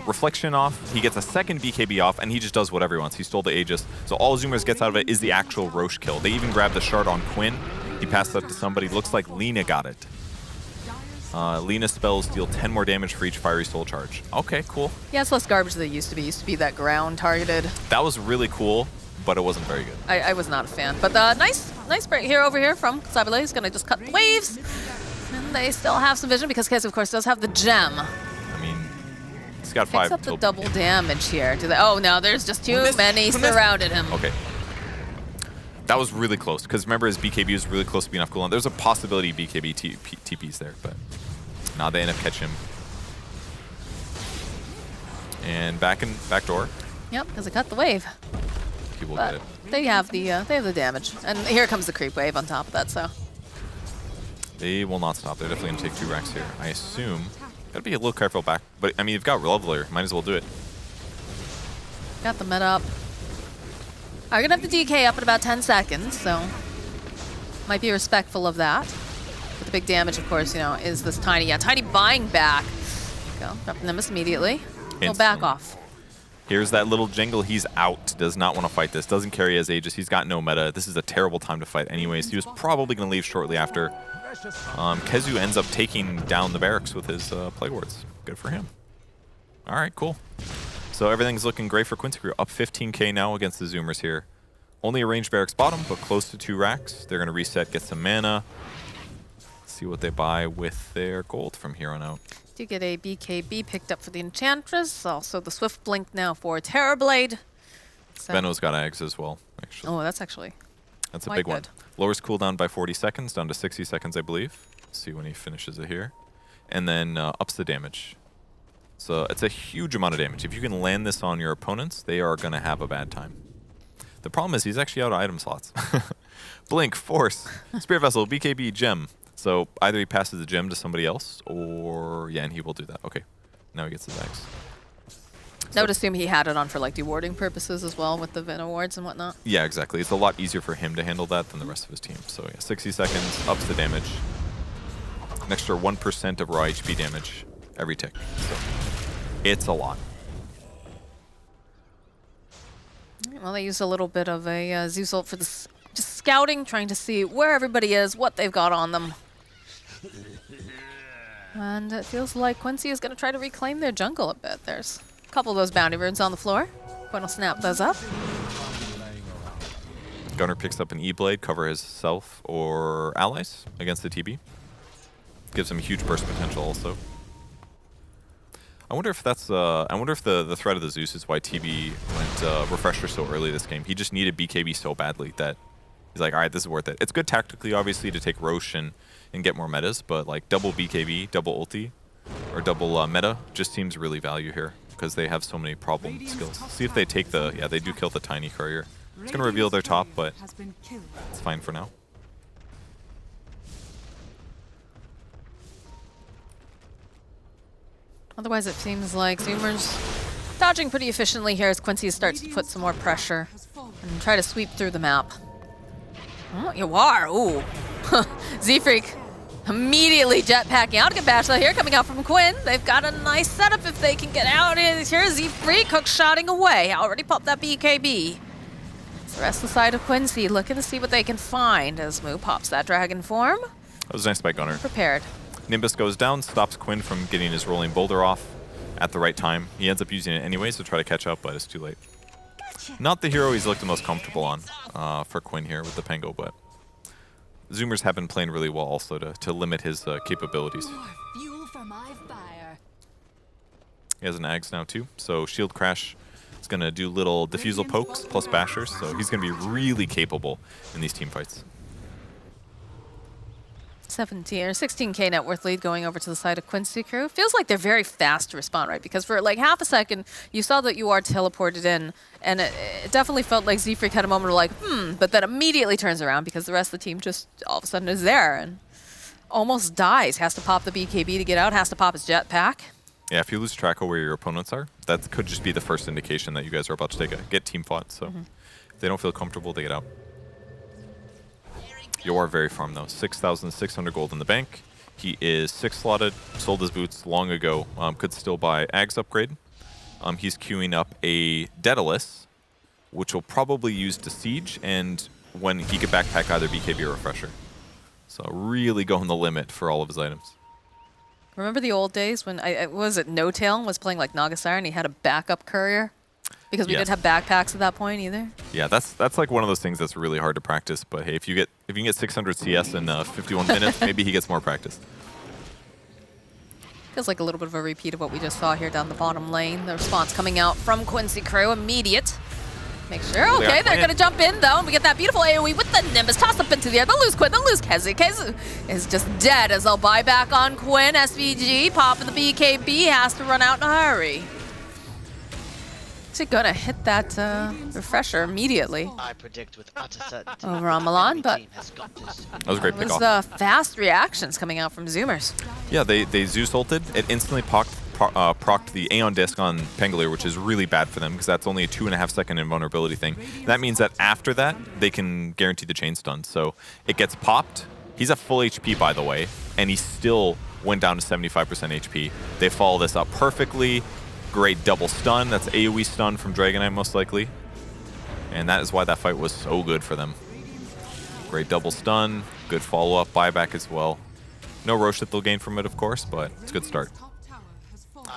Reflection off, he gets a second BKB off, and he just does whatever he wants. He stole the Aegis. So all Zoomers gets out of it is the actual Roche kill. They even grabbed the shard on Quinn. He passed that to somebody. Looks like Lina got it. Lina's spells deal 10 more damage for each Fiery Soul charge. Okay, cool. Yeah, it's less garbage than it used to be. It used to be that ground targeted. That was really cool, but it wasn't very good. I was not a fan. But nice break here over here from Sabile. He's going to just cut the waves. And they still have some vision because Kez, of course, does have the gem. I mean, he's got 5 Picks up the double damage here. Oh, no, there's just too many surrounded him. Okay. That was really close, because remember his BKB was really close to being off cooldown. There's a possibility BKB TP's there, but now they end up catching him. And back door. Yep, because it cut the wave. People get it. They have the damage, and here comes the creep wave on top of that. So they will not stop. They're definitely gonna take 2 racks here. I assume. Gotta be a little careful back, but I mean, you've got Leveler. Might as well do it. Got the meta up. I'm gonna have the DK up in about 10 seconds, so might be respectful of that. But the big damage, of course, is this Tiny. Yeah, Tiny buying back. Go, drop the Nimbus immediately. He'll back off. Here's that little jingle. He's out. Does not want to fight this. Doesn't carry his Aegis. He's got no meta. This is a terrible time to fight anyways. He was probably going to leave shortly after. Kezu ends up taking down the barracks with his Plague Wards. Good for him. All right, cool. So everything's looking great for Quincy crew. Up 15k now against the Zoomers here. Only a ranged barracks bottom, but close to 2 racks. They're going to reset, get some mana. See what they buy with their gold from here on out. Do get a BKB picked up for the Enchantress. Also the Swift Blink now for Terrorblade. So Veno's got Ags as well, actually. Oh, that's actually a big one. Lowers cooldown by 40 seconds, down to 60 seconds, I believe. See when he finishes it here. And then ups the damage. So it's a huge amount of damage. If you can land this on your opponents, they are going to have a bad time. The problem is he's actually out of item slots. Blink, Force, Spirit Vessel, BKB, Gem. So either he passes the gem to somebody else, or yeah, and he will do that. Okay, now he gets his Axe. I would assume he had it on for like dewarding purposes as well with the Veno wards and whatnot. Yeah, exactly. It's a lot easier for him to handle that than the rest of his team. So yeah, 60 seconds, ups the damage. An extra 1% of raw HP damage every tick. So it's a lot. Well, they used a little bit of a Zeus ult for this, just scouting, trying to see where everybody is, what they've got on them. And it feels like Quincy is going to try to reclaim their jungle a bit. There's a couple of those bounty runes on the floor. Quinn will snap those up. Gunner picks up an E-Blade, cover himself or allies against the TB. Gives him huge burst potential also. I wonder if that's I wonder if the threat of the Zeus is why TB went Refresher so early this game. He just needed BKB so badly that he's like, all right, this is worth it. It's good tactically, obviously, to take Roche and get more metas, but like double BKB, double ulti, or double meta just seems really value here because they have so many problem skills. See if they take the, yeah, they do kill the tiny courier. It's going to reveal their top, but it's fine for now. Otherwise, it seems like Zoomer's dodging pretty efficiently here as Quincy starts to put some more pressure and try to sweep through the map. Oh, you are. Ooh. Z-Freak immediately jetpacking out. Get bash here coming out from Quinn. They've got a nice setup if they can get out. Here's Z-Freak hook-shotting away. Already popped that BKB. It's the rest of the side of Quincy looking to see what they can find as Moo pops that dragon form. That was nice by Gunner. Prepared. Nimbus goes down, stops Quinn from getting his rolling boulder off at the right time. He ends up using it anyways to try to catch up, but it's too late. Not the hero he's looked the most comfortable on for Quinn here with the Pango, but Zoomers have been playing really well also to limit his capabilities. He has an Ags now too, so Shield Crash is going to do little diffusal pokes plus bashers, so he's going to be really capable in these team fights. 17 or 16k net worth lead going over to the side of Quincy crew. Feels like they're very fast to respond, right? Because for like half a second, you saw that you are teleported in, and it definitely felt like Z-Freak had a moment of like, but then immediately turns around because the rest of the team just all of a sudden is there and almost dies. Has to pop the BKB to get out, has to pop his jetpack. Yeah, if you lose track of where your opponents are, that could just be the first indication that you guys are about to get team fought. So if they don't feel comfortable, they get out. You are very farm though. 6,600 gold in the bank. He is 6 slotted, sold his boots long ago. Could still buy Ags upgrade. He's queuing up a Daedalus, which will probably use to siege, and when he could backpack either BKB or Refresher. So really going the limit for all of his items. Remember the old days when No Tail was playing like Nagasire and he had a backup courier? Because we didn't have backpacks at that point either. Yeah, that's like one of those things that's really hard to practice. But hey, if you can get 600 CS in 51 minutes, maybe he gets more practice. Feels like a little bit of a repeat of what we just saw here down the bottom lane. The response coming out from Quincy crew, immediate. Make sure, okay, they're going to jump in though, and we get that beautiful AoE with the Nimbus tossed up into the air. They'll lose Quinn, they'll lose Kezu. Kezu is just dead as they'll buy back on Quinn. SVG popping the BKB, has to run out in a hurry. Gonna hit that refresher immediately. I predict with utter certainty over on Milan, but that was a great pick off. It was fast reactions coming out from Zoomers. Yeah, they Zeus ulted. It instantly procced the Aeon Disc on Pangolier, which is really bad for them because that's only a 2.5 second invulnerability thing. That means that after that, they can guarantee the chain stun. So it gets popped. He's at full HP, by the way, and he still went down to 75% HP. They follow this up perfectly. Great double stun. That's AoE stun from Dragonite most likely. And that is why that fight was so good for them. Great double stun. Good follow-up. Buyback as well. No Roche that they'll gain from it, of course, but it's a good start.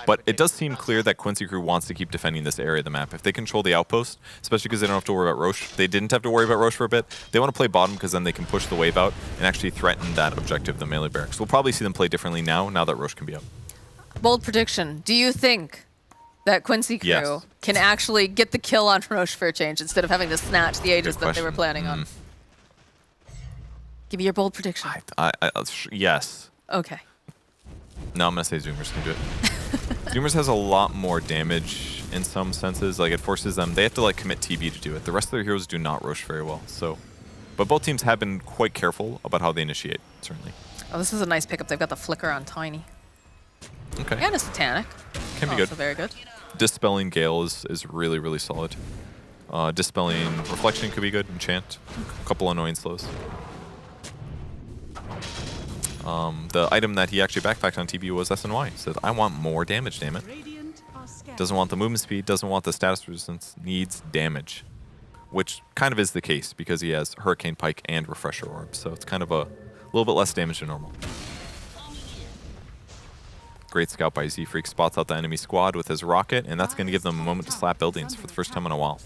But it does seem clear that Quincy crew wants to keep defending this area of the map. If they control the outpost, especially because they don't have to worry about Roche, they didn't have to worry about Roche for a bit. They want to play bottom because then they can push the wave out and actually threaten that objective, the melee barracks. We'll probably see them play differently now that Roche can be up. Bold prediction. Do you think that Quincy crew can actually get the kill on Roche for a change instead of having to snatch the Aegis that they were planning on? Give me your bold prediction. Yes. Okay. No, I'm going to say Zoomers can do it. Zoomers has a lot more damage in some senses. Like, it forces them, they have to like commit TB to do it. The rest of their heroes do not Roche very well. So, but both teams have been quite careful about how they initiate, certainly. Oh, this is a nice pickup. They've got the Flicker on Tiny. Okay. And a Satanic. Can be good. Also very good. Dispelling Gale is really, really solid. Dispelling Reflection could be good. Enchant. A couple annoying slows. The item that he actually backpacked on TB was SNY. He said, I want more damage, damn it. Doesn't want the movement speed, doesn't want the status resistance, needs damage. Which kind of is the case because he has Hurricane Pike and Refresher Orb. So it's kind of a little bit less damage than normal. Great scout by Z-Freak, spots out the enemy squad with his rocket, and that's going to give them a moment to slap buildings for the first time in a while.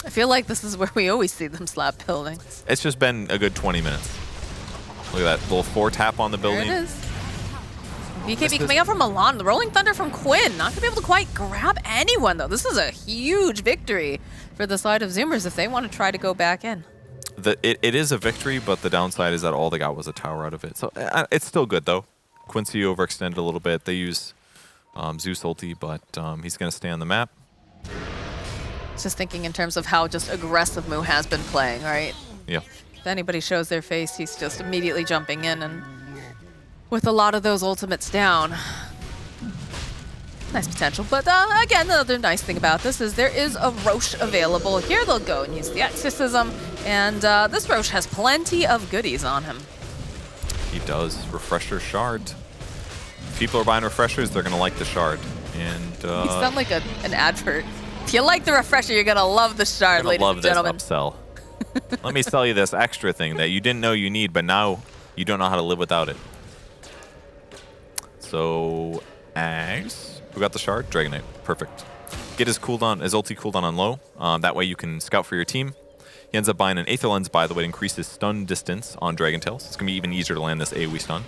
I feel like this is where we always see them slap buildings. It's just been a good 20 minutes. Look at that little 4-tap on the building. There it is. BKB coming out from Milan. The Rolling Thunder from Quinn. Not going to be able to quite grab anyone, though. This is a huge victory for the side of Zoomers if they want to try to go back in. It is a victory, but the downside is that all they got was a tower out of it. So it's still good, though. Quincy overextended a little bit. They use Zeus ulti, but he's going to stay on the map. Just thinking in terms of how just aggressive Mu has been playing, right? Yeah. If anybody shows their face, he's just immediately jumping in, and with a lot of those ultimates down, nice potential. But again, the other nice thing about this is there is a Roche available. Here they'll go and use the Exorcism, and this Roche has plenty of goodies on him. He does. Refresher Shard. If people are buying refreshers, they're going to like the Shard. And You sound like an advert. If you like the refresher, you're going to love the Shard, ladies and gentlemen. This upsell. Let me sell you this extra thing that you didn't know you need, but now you don't know how to live without it. So, Ags, who got the Shard? Dragon Knight. Perfect. Get his cooldown, his ulti cooldown on low. That way you can scout for your team. He ends up buying an Aether Lens, by the way, to increase his stun distance on Dragon Tails. It's going to be even easier to land this AoE stun.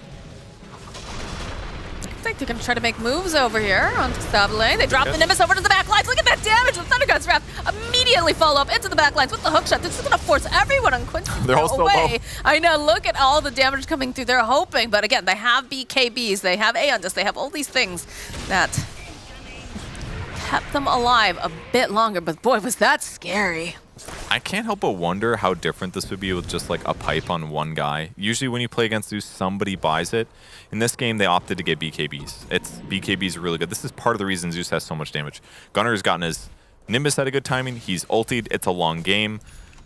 I think they're going to try to make moves over here onto Sable. They drop the Nimbus over to the back lines. Look at that damage. The Thundergod's Wrath immediately follow up into the back lines with the hook shot. This is going to force everyone on Quincy They're all so away. low. I know. Look at all the damage coming through. They're hoping. But again, they have BKBs. They have Aeondus. They have all these things that kept them alive a bit longer. But boy, was that scary. I can't help but wonder how different this would be with just like a pipe on one guy. Usually when you play against Zeus, somebody buys it. In this game, they opted to get BKBs. BKBs are really good. This is part of the reason Zeus has so much damage. Gunner's gotten his Nimbus at a good timing. He's ultied. It's a long game.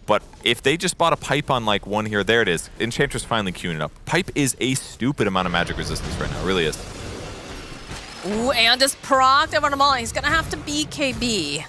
But if they just bought a pipe on like one here, there it is. Enchantress finally queuing it up. Pipe is a stupid amount of magic resistance right now. It really is. Ooh, Aeondus procced everyone them all. He's going to have to BKB.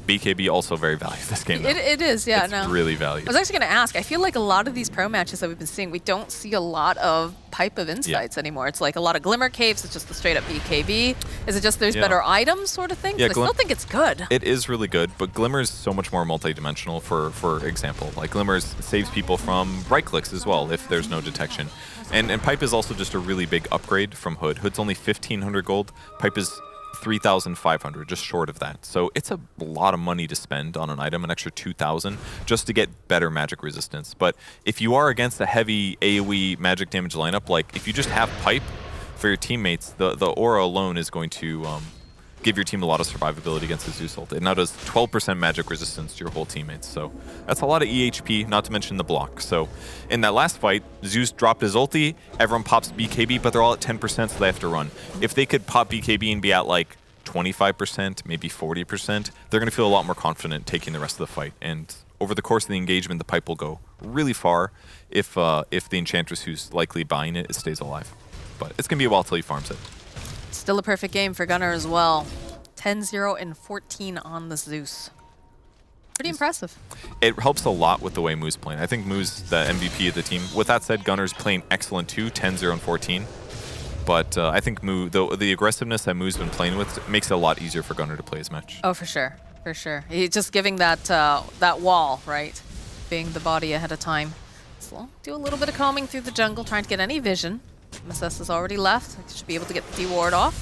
BKB also very valuable this game. It is, yeah. It's really I valuable. was actually going to ask, I feel like a lot of these pro matches that we've been seeing, we don't see a lot of Pipe of Insights anymore. It's like a lot of Glimmer Caves, it's just the straight up BKB. Is it just there's better items sort of thing? Yeah, I still think it's good. It is really good, but Glimmer is so much more multi-dimensional, for example. Like Glimmer saves people from right clicks as well if there's no detection. And Pipe is also just a really big upgrade from Hood. Hood's only 1,500 gold. Pipe is 3,500, just short of that. So it's a lot of money to spend on an item, an extra 2,000, just to get better magic resistance. But if you are against a heavy AoE magic damage lineup, like if you just have Pipe for your teammates, the aura alone is going to give your team a lot of survivability against the Zeus ult. It now does 12% magic resistance to your whole teammates. So that's a lot of EHP, not to mention the block. So in that last fight, Zeus dropped his ulti, everyone pops BKB, but they're all at 10%, so they have to run. If they could pop BKB and be at like 25%, maybe 40%, they're going to feel a lot more confident taking the rest of the fight. And over the course of the engagement, the Pipe will go really far if the Enchantress who's likely buying it stays alive. But it's going to be a while till he farms it. Still a perfect game for Gunner as well. 10-0 and 14 on the Zeus. Pretty impressive. It helps a lot with the way Moo's playing. I think Moo's the MVP of the team. With that said, Gunner's playing excellent too, 10-0 and 14. But I think Moo, the aggressiveness that Moo's been playing with makes it a lot easier for Gunner to play his match. Oh, for sure. For sure. He's just giving that that wall, right? Being the body ahead of time. So do a little bit of combing through the jungle, trying to get any vision. MSS has already left. Should be able to get the D-ward off.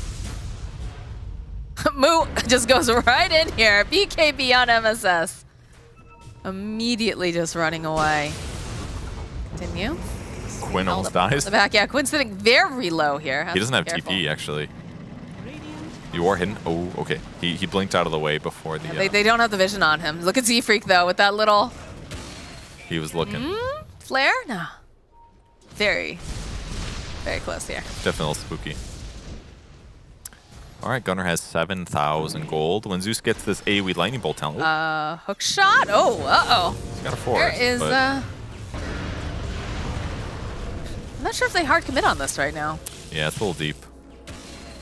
Moo just goes right in here. BKB on MSS. Immediately just running away. Continue. Quinn almost dies. The back, yeah. Quinn's sitting very low here. He doesn't have TP, actually. You are hidden. Oh, okay. He blinked out of the way before the... Yeah, they don't have the vision on him. Look at Z-Freak, though, with that little... He was looking. Flare? No. Very close here. Definitely a little spooky. All right, Gunner has 7,000 gold. When Zeus gets this AoE Lightning Bolt talent. Hook shot? Oh, uh-oh. He's got a forest. There is, I'm not sure if they hard commit on this right now. Yeah, it's a little deep.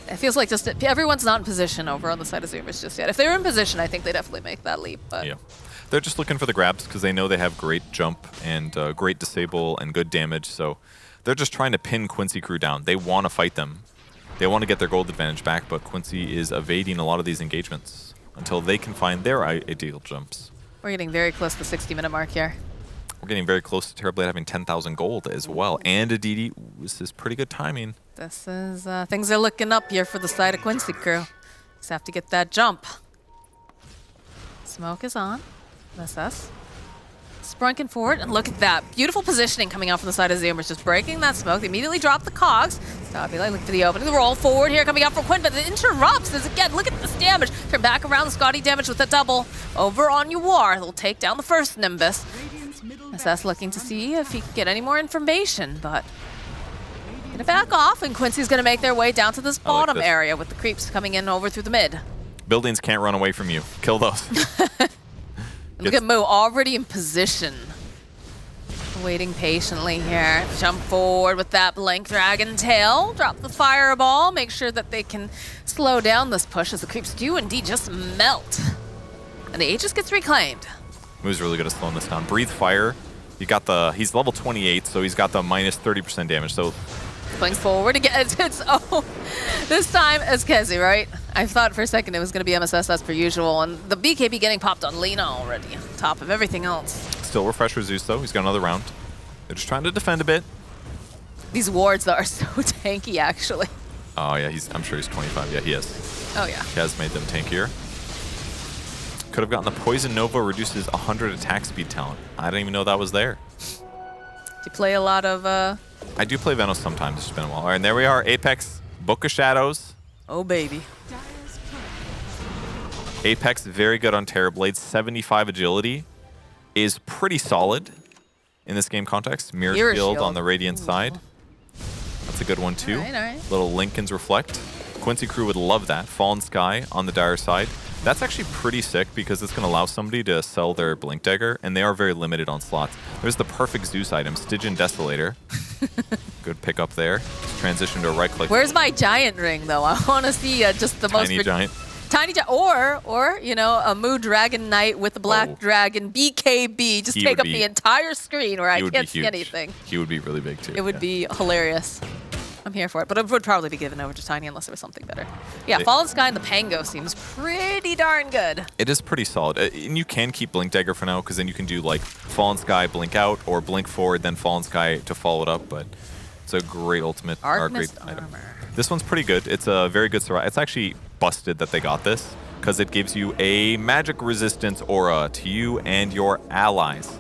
It feels like just everyone's not in position over on the side of Zoomers just yet. If they were in position, I think they definitely make that leap. But. Yeah. They're just looking for the grabs because they know they have great jump and great disable and good damage. So they're just trying to pin Quincy crew down. They want to fight them. They want to get their gold advantage back, but Quincy is evading a lot of these engagements. until they can find their ideal jumps. We're getting very close to the 60-minute mark here. We're getting very close to Terrorblade having 10,000 gold as well. And a DD. This is pretty good timing. This is, things are looking up here for the side of Quincy crew. Just have to get that jump. Smoke is on. SS. Sprunking forward, and look at that. Beautiful positioning coming out from the side of Zoomers. Just breaking that smoke. They immediately drop the cogs. Stabila looking for the opening. The roll forward here coming out from Quinn, but it interrupts as again, look at this damage. Turn back around the Scotty damage with a double. Over on Uar. They'll take down the first Nimbus. SS looking to see if he can get any more information, but gonna back off, and Quincy's gonna make their way down to this bottom area with the creeps coming in over through the mid. Buildings can't run away from you. Kill those. Look at Moo already in position. Waiting patiently here. Jump forward with that Blink Dragon tail. Drop the fireball. Make sure that they can slow down this push as the creeps do indeed just melt. And the Aegis gets reclaimed. Moo's really good at slowing this down. Breathe Fire. You got the, he's level 28, so he's got the minus 30% damage. So Blinks forward again. This time it's Kezi, right? I thought for a second it was going to be MSS as per usual, and the BKB getting popped on Lena already, on top of everything else. Still refresh for Zeus though. He's got another round. They're just trying to defend a bit. These wards though are so tanky, actually. Oh yeah, I'm sure he's 25. Yeah, he is. Oh yeah. He has made them tankier. Could have gotten the Poison Nova reduces 100 attack speed talent. I didn't even know that was there. Do you play a lot of I do play Venos sometimes. It's been a while. All right, and there we are. Apex, Book of Shadows. Oh baby. Apex, very good on Terrorblade. 75 agility is pretty solid in this game context. Mirror Shield on the Radiant side. That's a good one too. All right. Little Lincoln's Reflect. Quincy crew would love that. Fallen Sky on the Dire side. That's actually pretty sick because it's going to allow somebody to sell their Blink Dagger, and they are very limited on slots. There's the perfect Zeus item, Stygian Desolator. Good pick up there. Just transition to a right click. Where's my giant ring though? I want to see just the Tiny giant. Tiny giant, or you know, a Moo Dragon Knight with the Black Dragon BKB. Just take up the entire screen where I can't see anything. He would be really big too. It would be hilarious. I'm here for it, but it would probably be given over to Tiny unless there was something better. Yeah, Fallen Sky and the Pango seems pretty darn good. It is pretty solid. And you can keep Blink Dagger for now, because then you can do like Fallen Sky, Blink out, or Blink forward, then Fallen Sky to follow it up, but it's a great ultimate, or great item. This one's pretty good. It's a very good survival. It's actually busted that they got this, because it gives you a magic resistance aura to you and your allies.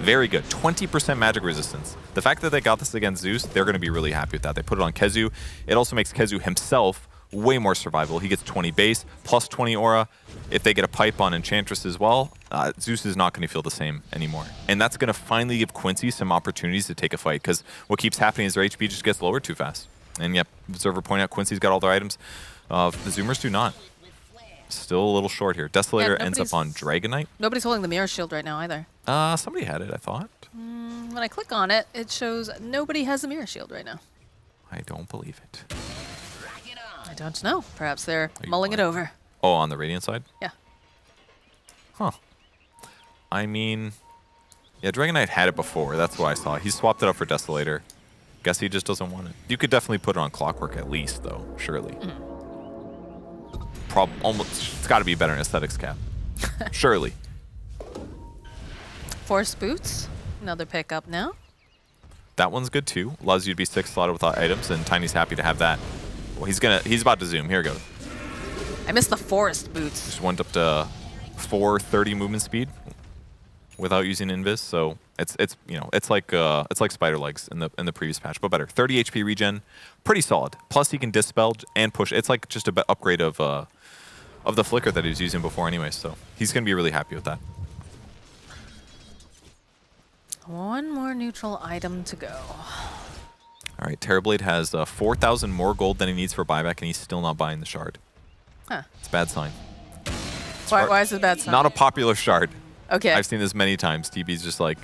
Very good. 20% magic resistance. The fact that they got this against Zeus, they're going to be really happy with that. They put it on Kezu. It also makes Kezu himself way more survivable. He gets 20 base, plus 20 aura. If they get a pipe on Enchantress as well, Zeus is not going to feel the same anymore. And that's going to finally give Quincy some opportunities to take a fight, because what keeps happening is their HP just gets lowered too fast. And yep, Observer pointed out Quincy's got all their items. The Zoomers do not. Still a little short here. Desolator ends up on Dragonite. Nobody's holding the Mirror Shield right now either. Somebody had it, I thought. When I click on it, it shows nobody has a Mirror Shield right now. I don't believe it. I don't know. Perhaps they're mulling it over. Oh, on the Radiant side? Yeah. Huh. I mean, yeah, Dragonite had it before. That's what I saw. He swapped it up for Desolator. Guess he just doesn't want it. You could definitely put it on Clockwork at least, though, surely. Almost, it's got to be better in Aesthetics Cap. Surely. Force Boots. Another pickup now. That one's good too. Allows you to be 6 slotted without items, and Tiny's happy to have that. Well, he's about to zoom. Here we go. I missed the Forest Boots. Just went up to 430 movement speed without using Invis, so it's like Spider Legs in the previous patch, but better. 30 HP regen, pretty solid. Plus he can dispel and push. It's like just a upgrade of the flicker that he was using before anyway, so he's gonna be really happy with that. One more neutral item to go. All right, Terrorblade has 4,000 more gold than he needs for buyback, and he's still not buying the shard. Huh. It's a bad sign. Why is it a bad sign? Not a popular shard. Okay. I've seen this many times. TB's just like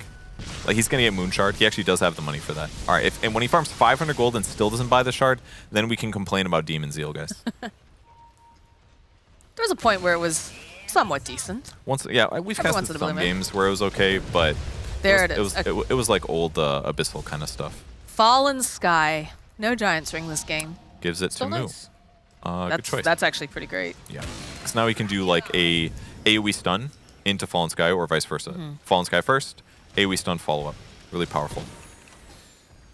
he's gonna get Moon Shard. He actually does have the money for that. All right, and when he farms 500 gold and still doesn't buy the shard, then we can complain about Demon Zeal, guys. There was a point where it was somewhat decent. We've casted some games where it was okay, but it was like old Abyssal kind of stuff. Fallen Sky. No Giants ring this game. Gives it to Moo. Good choice. That's actually pretty great. Yeah. So now we can do like a AoE stun into Fallen Sky or vice versa. Fallen Sky first, AoE stun follow-up. Really powerful.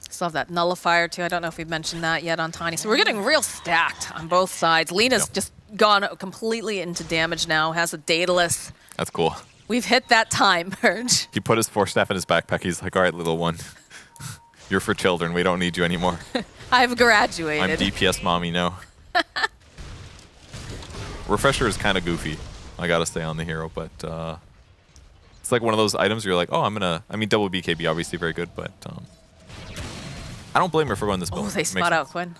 Still have that nullifier too. I don't know if we've mentioned that yet on Tiny. So we're getting real stacked on both sides. Lena's just gone completely into damage now, has a Daedalus. That's cool. We've hit that time purge. He put his Force Staff in his backpack. He's like, all right, little one. You're for children. We don't need you anymore. I've graduated. I'm DPS mommy, no. Refresher is kind of goofy. I gotta stay on the hero, but it's like one of those items where you're like, oh, I mean, double BKB obviously very good, but I don't blame her for going this build. Oh, they spot out Quinn.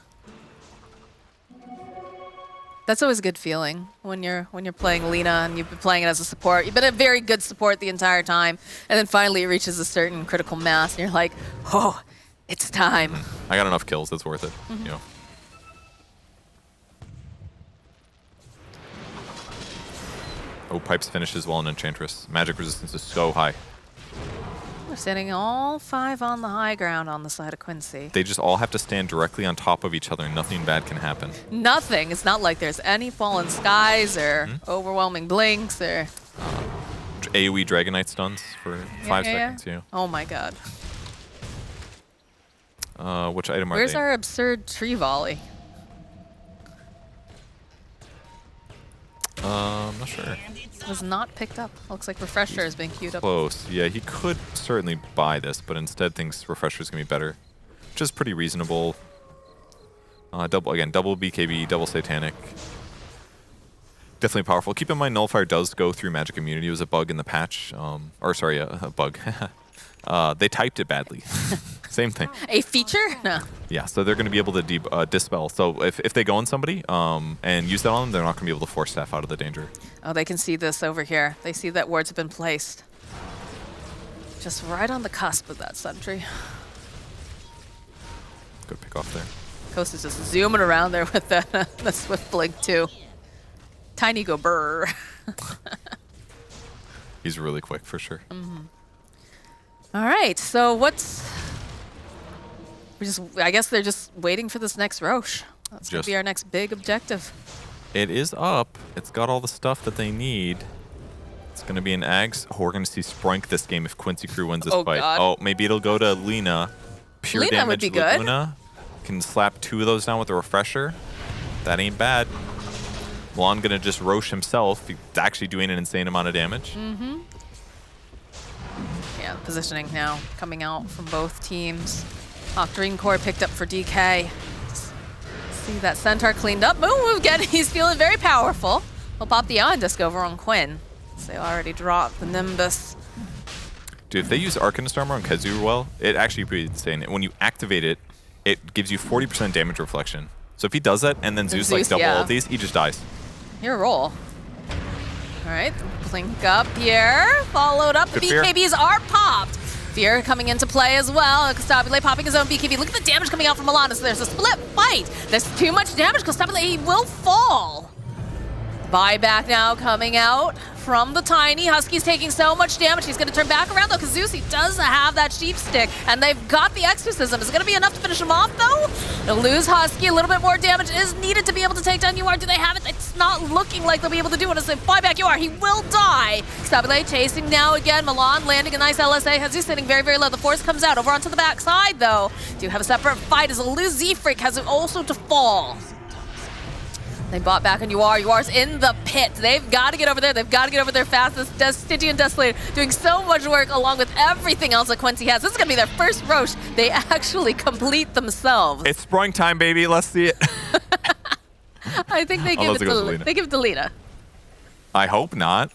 That's always a good feeling when you're playing Lina and you've been playing it as a support. You've been a very good support the entire time, and then finally it reaches a certain critical mass, and you're like, oh, it's time. I got enough kills. It's worth it. You know. Oh, Pipes finishes well in Enchantress. Magic resistance is so high. We're standing all 5 on the high ground on the side of Quincy. They just all have to stand directly on top of each other and nothing bad can happen. Nothing. It's not like there's any fallen skies or overwhelming blinks or... AoE Dragonite stuns for 5 seconds, yeah. Oh my god. Which item are Where's they? our absurd tree volley? I'm not sure. Was not picked up. Looks like Refresher is being queued up. Close. Yeah, he could certainly buy this, but instead thinks Refresher's gonna be better, which is pretty reasonable. Double BKB, double Satanic. Definitely powerful. Keep in mind, Nullifier does go through magic immunity. It was a bug in the patch, or sorry, a bug. They typed it badly. Same thing. A feature? No. Yeah, so they're going to be able to dispel. So if they go on somebody and use that on them, they're not going to be able to force staff out of the danger. Oh, they can see this over here. They see that wards have been placed. Just right on the cusp of that sentry. Good pick off there. Coast is just zooming around there with the Swift Blink too. Tiny go brr. He's really quick for sure. All right, so I guess they're just waiting for this next Roche. That's going to be our next big objective. It is up. It's got all the stuff that they need. It's going to be an Ags. Oh, we're going to see Sprink this game if Quincy Crew wins this fight. God. Oh, maybe it'll go to Lina. Pure Lina damage would be good. Luna. Can slap 2 of those down with a Refresher. That ain't bad. Milan going to just Roche himself. He's actually doing an insane amount of damage. Yeah, positioning now coming out from both teams. Octarine Core picked up for DK. See that Centaur cleaned up. Move again. He's feeling very powerful. He'll pop the Ion Disc over on Quinn. So they already dropped the Nimbus. Dude, if they use Arcanist Armor on Kazu well, it actually would be insane. When you activate it, it gives you 40% damage reflection. So if he does that and then Zeus like double all these, he just dies. Your roll. All right, blink up here. Followed up. The BKBs are popped. Fear coming into play as well. Constabule popping his own BKB. Look at the damage coming out from Milan. So there's a split fight. There's too much damage. Constabule, he will fall. Buyback now coming out from the Tiny. Husky's taking so much damage. He's going to turn back around, though, because Zeus, he does have that sheep stick, and they've got the exorcism. Is it going to be enough to finish him off, though? They'll lose Husky. A little bit more damage is needed to be able to take down UR. Do they have it? It's not looking like they'll be able to do it. As they buyback UR, he will die. Stabile chasing now again. Milan landing a nice LSA. Husky sitting very, very low. The force comes out over onto the back side, though. Do have a separate fight as a lose Z-Freak has it also to fall. They bought back on UR. UR's in the pit. They've got to get over there. They've got to get over there fast. This Stygian Desolator doing so much work along with everything else that Quincy has. This is going to be their first Roche they actually complete themselves. It's Sprink time, baby. Let's see it. I think they give it to Lina. I hope not.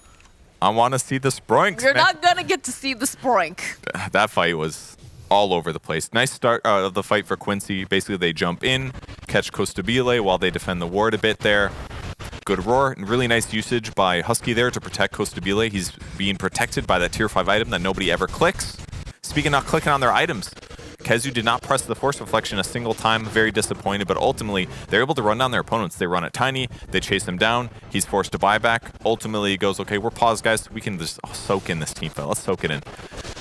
I want to see the Sprinks. You're not going to get to see the Sprink. That fight was all over the place. Nice start of the fight for Quincy. Basically, they jump in, catch Constabile while they defend the ward a bit there. Good roar, and really nice usage by Husky there to protect Constabile. He's being protected by that tier 5 item that nobody ever clicks. Speaking of not clicking on their items, Kezu did not press the Force Reflection a single time. Very disappointed, but ultimately, they're able to run down their opponents. They run at Tiny, they chase him down, he's forced to buy back. Ultimately, he goes, okay, we're paused, guys. We can just soak in this team fight. Let's soak it in.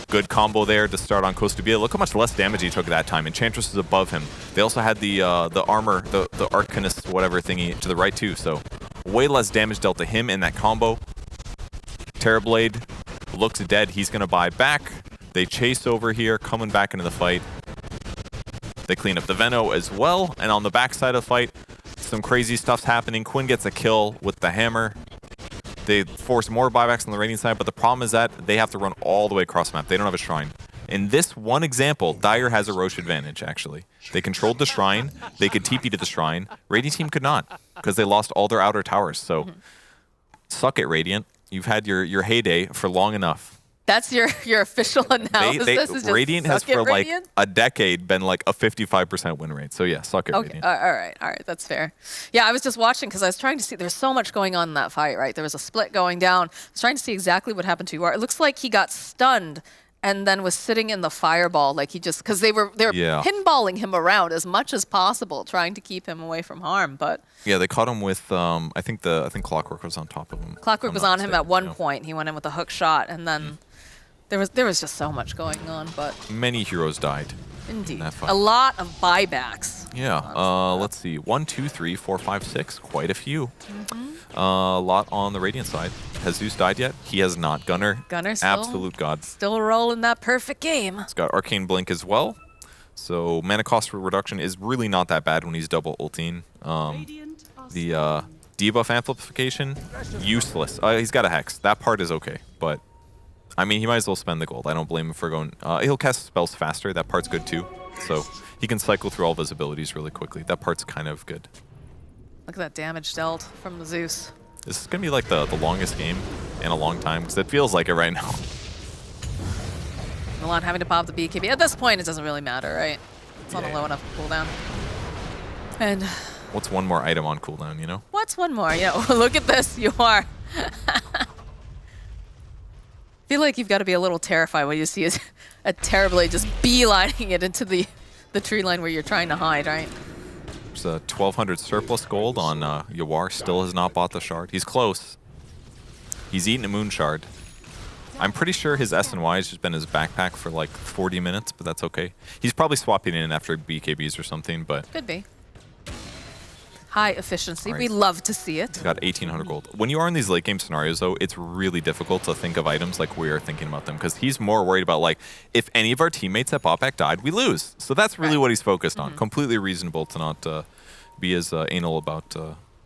Good combo there to start on Costa Bia. Look how much less damage he took that time. Enchantress is above him. They also had the armor, the Arcanist whatever thingy to the right too. So way less damage dealt to him in that combo. Terrorblade looks dead. He's going to buy back. They chase over here, coming back into the fight. They clean up the Veno as well. And on the backside of the fight, some crazy stuff's happening. Quinn gets a kill with the hammer. They force more buybacks on the Radiant side, but the problem is that they have to run all the way across the map. They don't have a shrine. In this one example, Dire has a Roche advantage, actually. They controlled the shrine. They could TP to the shrine. Radiant team could not, because they lost all their outer towers. So, suck it, Radiant. You've had your heyday for long enough. That's your official analysis. Radiant has for like a decade been like a 55% win rate. So yeah, suck it, okay. Radiant. All right, that's fair. Yeah, I was just watching because I was trying to see. There's so much going on in that fight, right? There was a split going down. I was trying to see exactly what happened to UR. It looks like he got stunned and then was sitting in the fireball, like he just because they were pinballing him around as much as possible, trying to keep him away from harm. But yeah, they caught him with I think Clockwork was on top of him. Clockwork was on him at one point. He went in with a hook shot, and then. There was just so much going on, but many heroes died. Indeed, a lot of buybacks. Yeah. Let's see. 1, 2, 3, 4, 5, 6. Quite a few. A lot on the Radiant side. Has Zeus died yet? He has not. Gunner still, absolute god. Still rolling that perfect game. He's got Arcane Blink as well. So mana cost reduction is really not that bad when he's double ulting. The debuff amplification, useless. He's got a Hex. That part is okay, but. I mean, he might as well spend the gold. I don't blame him for going... he'll cast spells faster. That part's good, too. So he can cycle through all of his abilities really quickly. That part's kind of good. Look at that damage dealt from the Zeus. This is going to be like the longest game in a long time, because it feels like it right now. Milan having to pop the BKB. At this point, it doesn't really matter, right? It's on a low enough cooldown. And... What's one more item on cooldown, you know? What's one more? Yeah, look at this. You are... I feel like you've got to be a little terrified when you see a Terrorblade just beelining it into the tree line where you're trying to hide, right? There's a 1,200 surplus gold on Yawar. Still has not bought the shard. He's close. He's eaten a moon shard. I'm pretty sure his SNY has just been his backpack for like 40 minutes, but that's okay. He's probably swapping in after BKBs or something, but... Could be. High efficiency. Right. We love to see it. He's got 1,800 gold. When you are in these late game scenarios, though, it's really difficult to think of items like we are thinking about them, because he's more worried about, like, if any of our teammates at botback died, we lose. So that's really what he's focused on. Completely reasonable to not be as anal about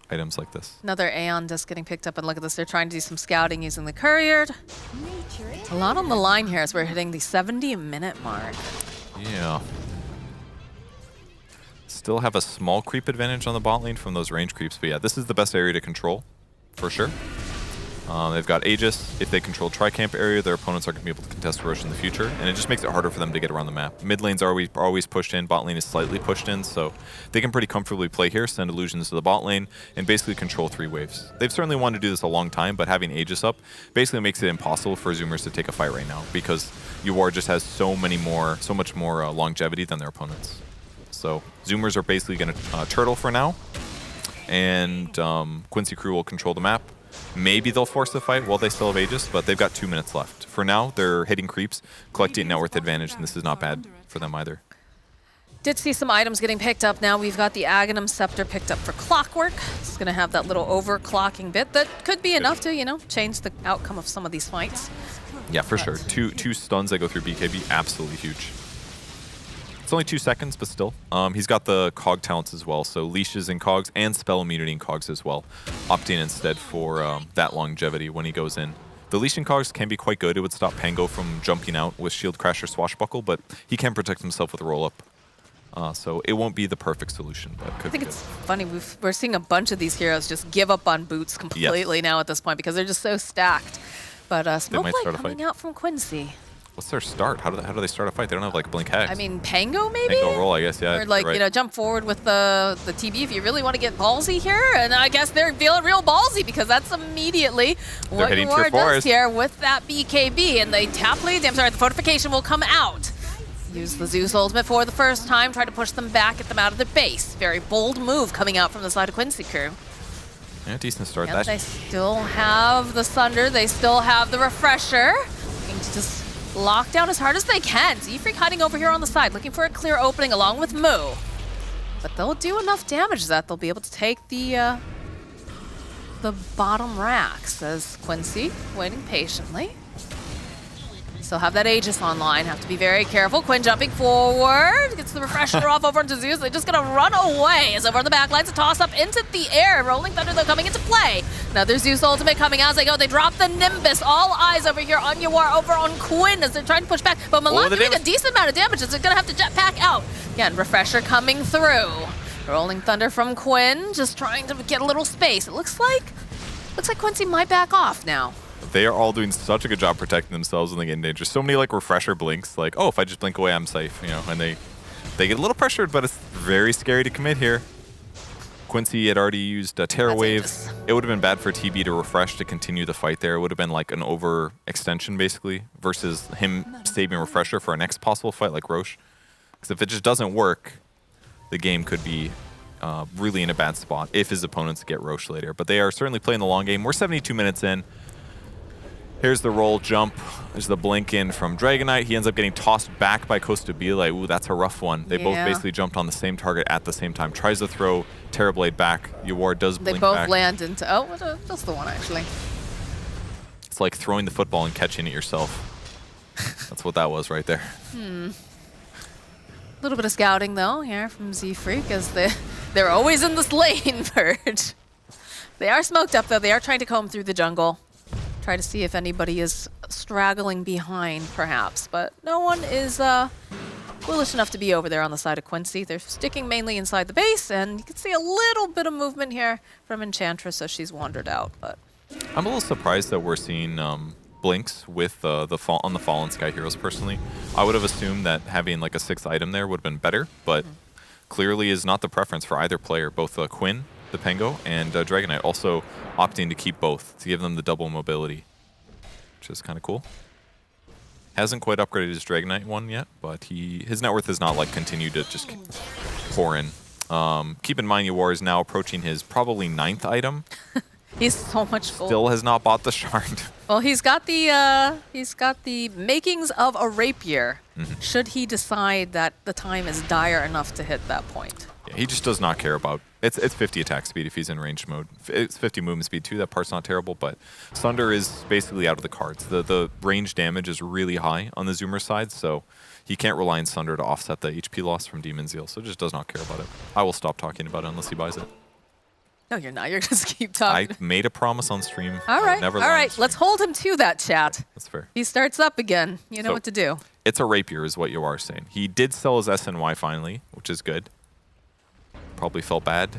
items like this. Another Aeon just getting picked up, and look at this. They're trying to do some scouting using the courier. A lot on the line here as we're hitting the 70-minute mark. Yeah. Still have a small creep advantage on the bot lane from those range creeps, but yeah, this is the best area to control, for sure. They've got Aegis. If they control Tricamp area, their opponents are going to be able to contest Roche in the future, and it just makes it harder for them to get around the map. Mid lanes are always pushed in, bot lane is slightly pushed in, so they can pretty comfortably play here, send illusions to the bot lane, and basically control 3 waves. They've certainly wanted to do this a long time, but having Aegis up basically makes it impossible for Zoomers to take a fight right now, because UR just has so much more longevity than their opponents. So Zoomers are basically going to turtle for now, and Quincy crew will control the map. Maybe they'll force the fight while they still have Aegis, but they've got 2 minutes left. For now, they're hitting creeps, collecting net worth advantage, and this is not bad for them either. Did see some items getting picked up now. We've got the Aghanim Scepter picked up for Clockwork. It's going to have that little overclocking bit that could be enough to, you know, change the outcome of some of these fights. Yeah, for sure. Two stuns that go through BKB, absolutely huge. It's only 2 seconds, but still. He's got the cog talents as well, so leashes in cogs and spell immunity in cogs as well, opting instead for that longevity when he goes in. The leash in cogs can be quite good. It would stop Pango from jumping out with Shield Crash or Swashbuckle, but he can protect himself with a roll-up. So it won't be the perfect solution, but could I think it's funny. We're seeing a bunch of these heroes just give up on boots completely now at this point because they're just so stacked. But Smoke Light coming out from Quincy. What's their start? How do they start a fight? They don't have like a blink hex. I mean, Pango maybe? Pango roll, I guess, yeah. Or like, right. you know, jump forward with the TB if you really want to get ballsy here. And I guess they're feeling real ballsy because that's immediately what Noir does here with that BKB. And they tap lead. I'm sorry, the fortification will come out. Use the Zeus ultimate for the first time. Try to push them back, get them out of their base. Very bold move coming out from the side of Quincy crew. Yeah, decent start. Yep, they still have the Sunder. They still have the Refresher. Looking to just lock down as hard as they can. Z-Freak hiding over here on the side, looking for a clear opening along with Moo. But they'll do enough damage that they'll be able to take the bottom racks, says Quincy, waiting patiently. Still have that Aegis online, have to be very careful. Quinn jumping forward, gets the refresher off over into Zeus. They're just gonna run away as over on the back lines, a toss up into the air. Rolling Thunder though coming into play. Another Zeus ultimate coming out as they go. They drop the Nimbus. All eyes over here on Yawar, over on Quinn as they're trying to push back. But Milan doing a decent amount of damage as they're gonna have to jetpack out. Again, refresher coming through. Rolling Thunder from Quinn, just trying to get a little space. It looks like Quincy might back off now. They are all doing such a good job protecting themselves when they get in danger. So many like refresher blinks, like, oh, if I just blink away, I'm safe, you know, and they get a little pressured, but it's very scary to commit here. Quincy had already used a Terror Wave. It would have been bad for TB to refresh to continue the fight there. It would have been like an overextension, basically, versus him saving refresher for our next possible fight like Roche. Because if it just doesn't work, the game could be really in a bad spot if his opponents get Roche later. But they are certainly playing the long game. We're 72 minutes in. Here's the roll jump. There's the blink in from Dragonite. He ends up getting tossed back by Costabile. Ooh, that's a rough one. They both basically jumped on the same target at the same time. Tries to throw Terrorblade back. Yawar does blink back. They both land into... Oh, that's the one, actually. It's like throwing the football and catching it yourself. That's what that was right there. A little bit of scouting, though, here from Z-Freak, as they're always in this lane, Purge. They are smoked up, though. They are trying to comb through the jungle. Try to see if anybody is straggling behind, perhaps. But no one is foolish enough to be over there on the side of Quincy. They're sticking mainly inside the base, and you can see a little bit of movement here from Enchantress as she's wandered out. But I'm a little surprised that we're seeing blinks with on the Fallen Sky Heroes, personally. I would have assumed that having like a 6th item there would have been better, but clearly is not the preference for either player. Both Quinn, the Pengo, and Dragonite also opting to keep both to give them the double mobility, which is kind of cool. Hasn't quite upgraded his Dragonite one yet, but his net worth has not like continued to just pour in. Keep in mind, Yawar is now approaching his probably 9th item. he's so much gold. Still has not bought the shard. Well, he's got the makings of a rapier. Should he decide that the time is dire enough to hit that point? Yeah, he just does not care about. It's 50 attack speed if he's in ranged mode. It's 50 movement speed too. That part's not terrible, but Sunder is basically out of the cards. The range damage is really high on the Zoomer side, so he can't rely on Sunder to offset the HP loss from Demon Zeal. So just does not care about it. I will stop talking about it unless he buys it. No, you're not. You're just keep talking. I made a promise on stream. All right, never all right. Let's hold him to that, chat. That's fair. He starts up again. You know what to do. It's a rapier, is what you are saying. He did sell his SNY finally, which is good. Probably felt bad.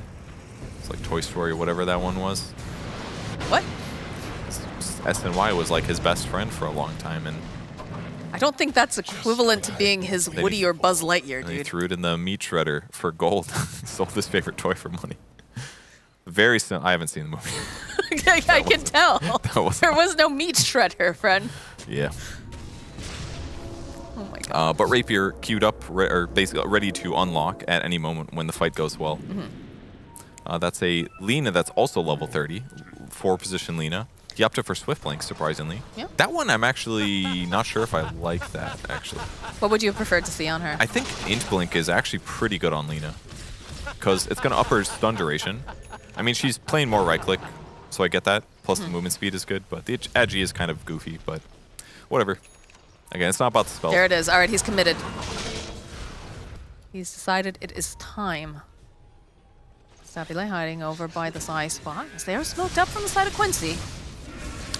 It's like Toy Story or whatever that one was. What? SNY was like his best friend for a long time, and I don't think that's equivalent to being his Woody or Buzz Lightyear, dude. He threw it in the meat shredder for gold. Sold his favorite toy for money. Very I haven't seen the movie. I can tell. There was no meat shredder, friend. Yeah. Oh my god. But Rapier queued up, or basically ready to unlock at any moment when the fight goes well. That's a Lina that's also level 30, 4-position Lina. He opted for Swift Blink, surprisingly. Yeah. That one, I'm actually not sure if I like that, actually. What would you have preferred to see on her? I think Int Blink is actually pretty good on Lina, because it's going to up her stun duration. I mean, she's playing more right-click, so I get that. Plus the movement speed is good, but the Agi is kind of goofy, but whatever. Again, it's not about the spell. There it is. All right, he's committed. He's decided it is time. Stabile hiding over by the side spot as they are smoked up from the side of Quincy.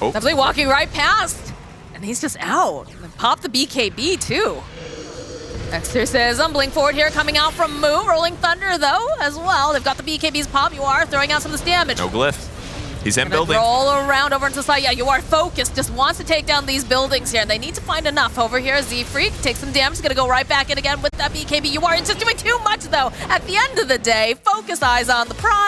Oh. Stabile walking right past, and he's just out. Pop the BKB too. Dexter says, blink forward here, coming out from Moo. Rolling Thunder, though, as well. They've got the BKB's pop. You are throwing out some of this damage. No glyph. He's in building. Roll around over into the side. Yeah, you are focused. Just wants to take down these buildings here. And they need to find enough over here. Z-Freak takes some damage. He's going to go right back in again with that BKB. You are just doing too much, though. At the end of the day, focus eyes on the prize.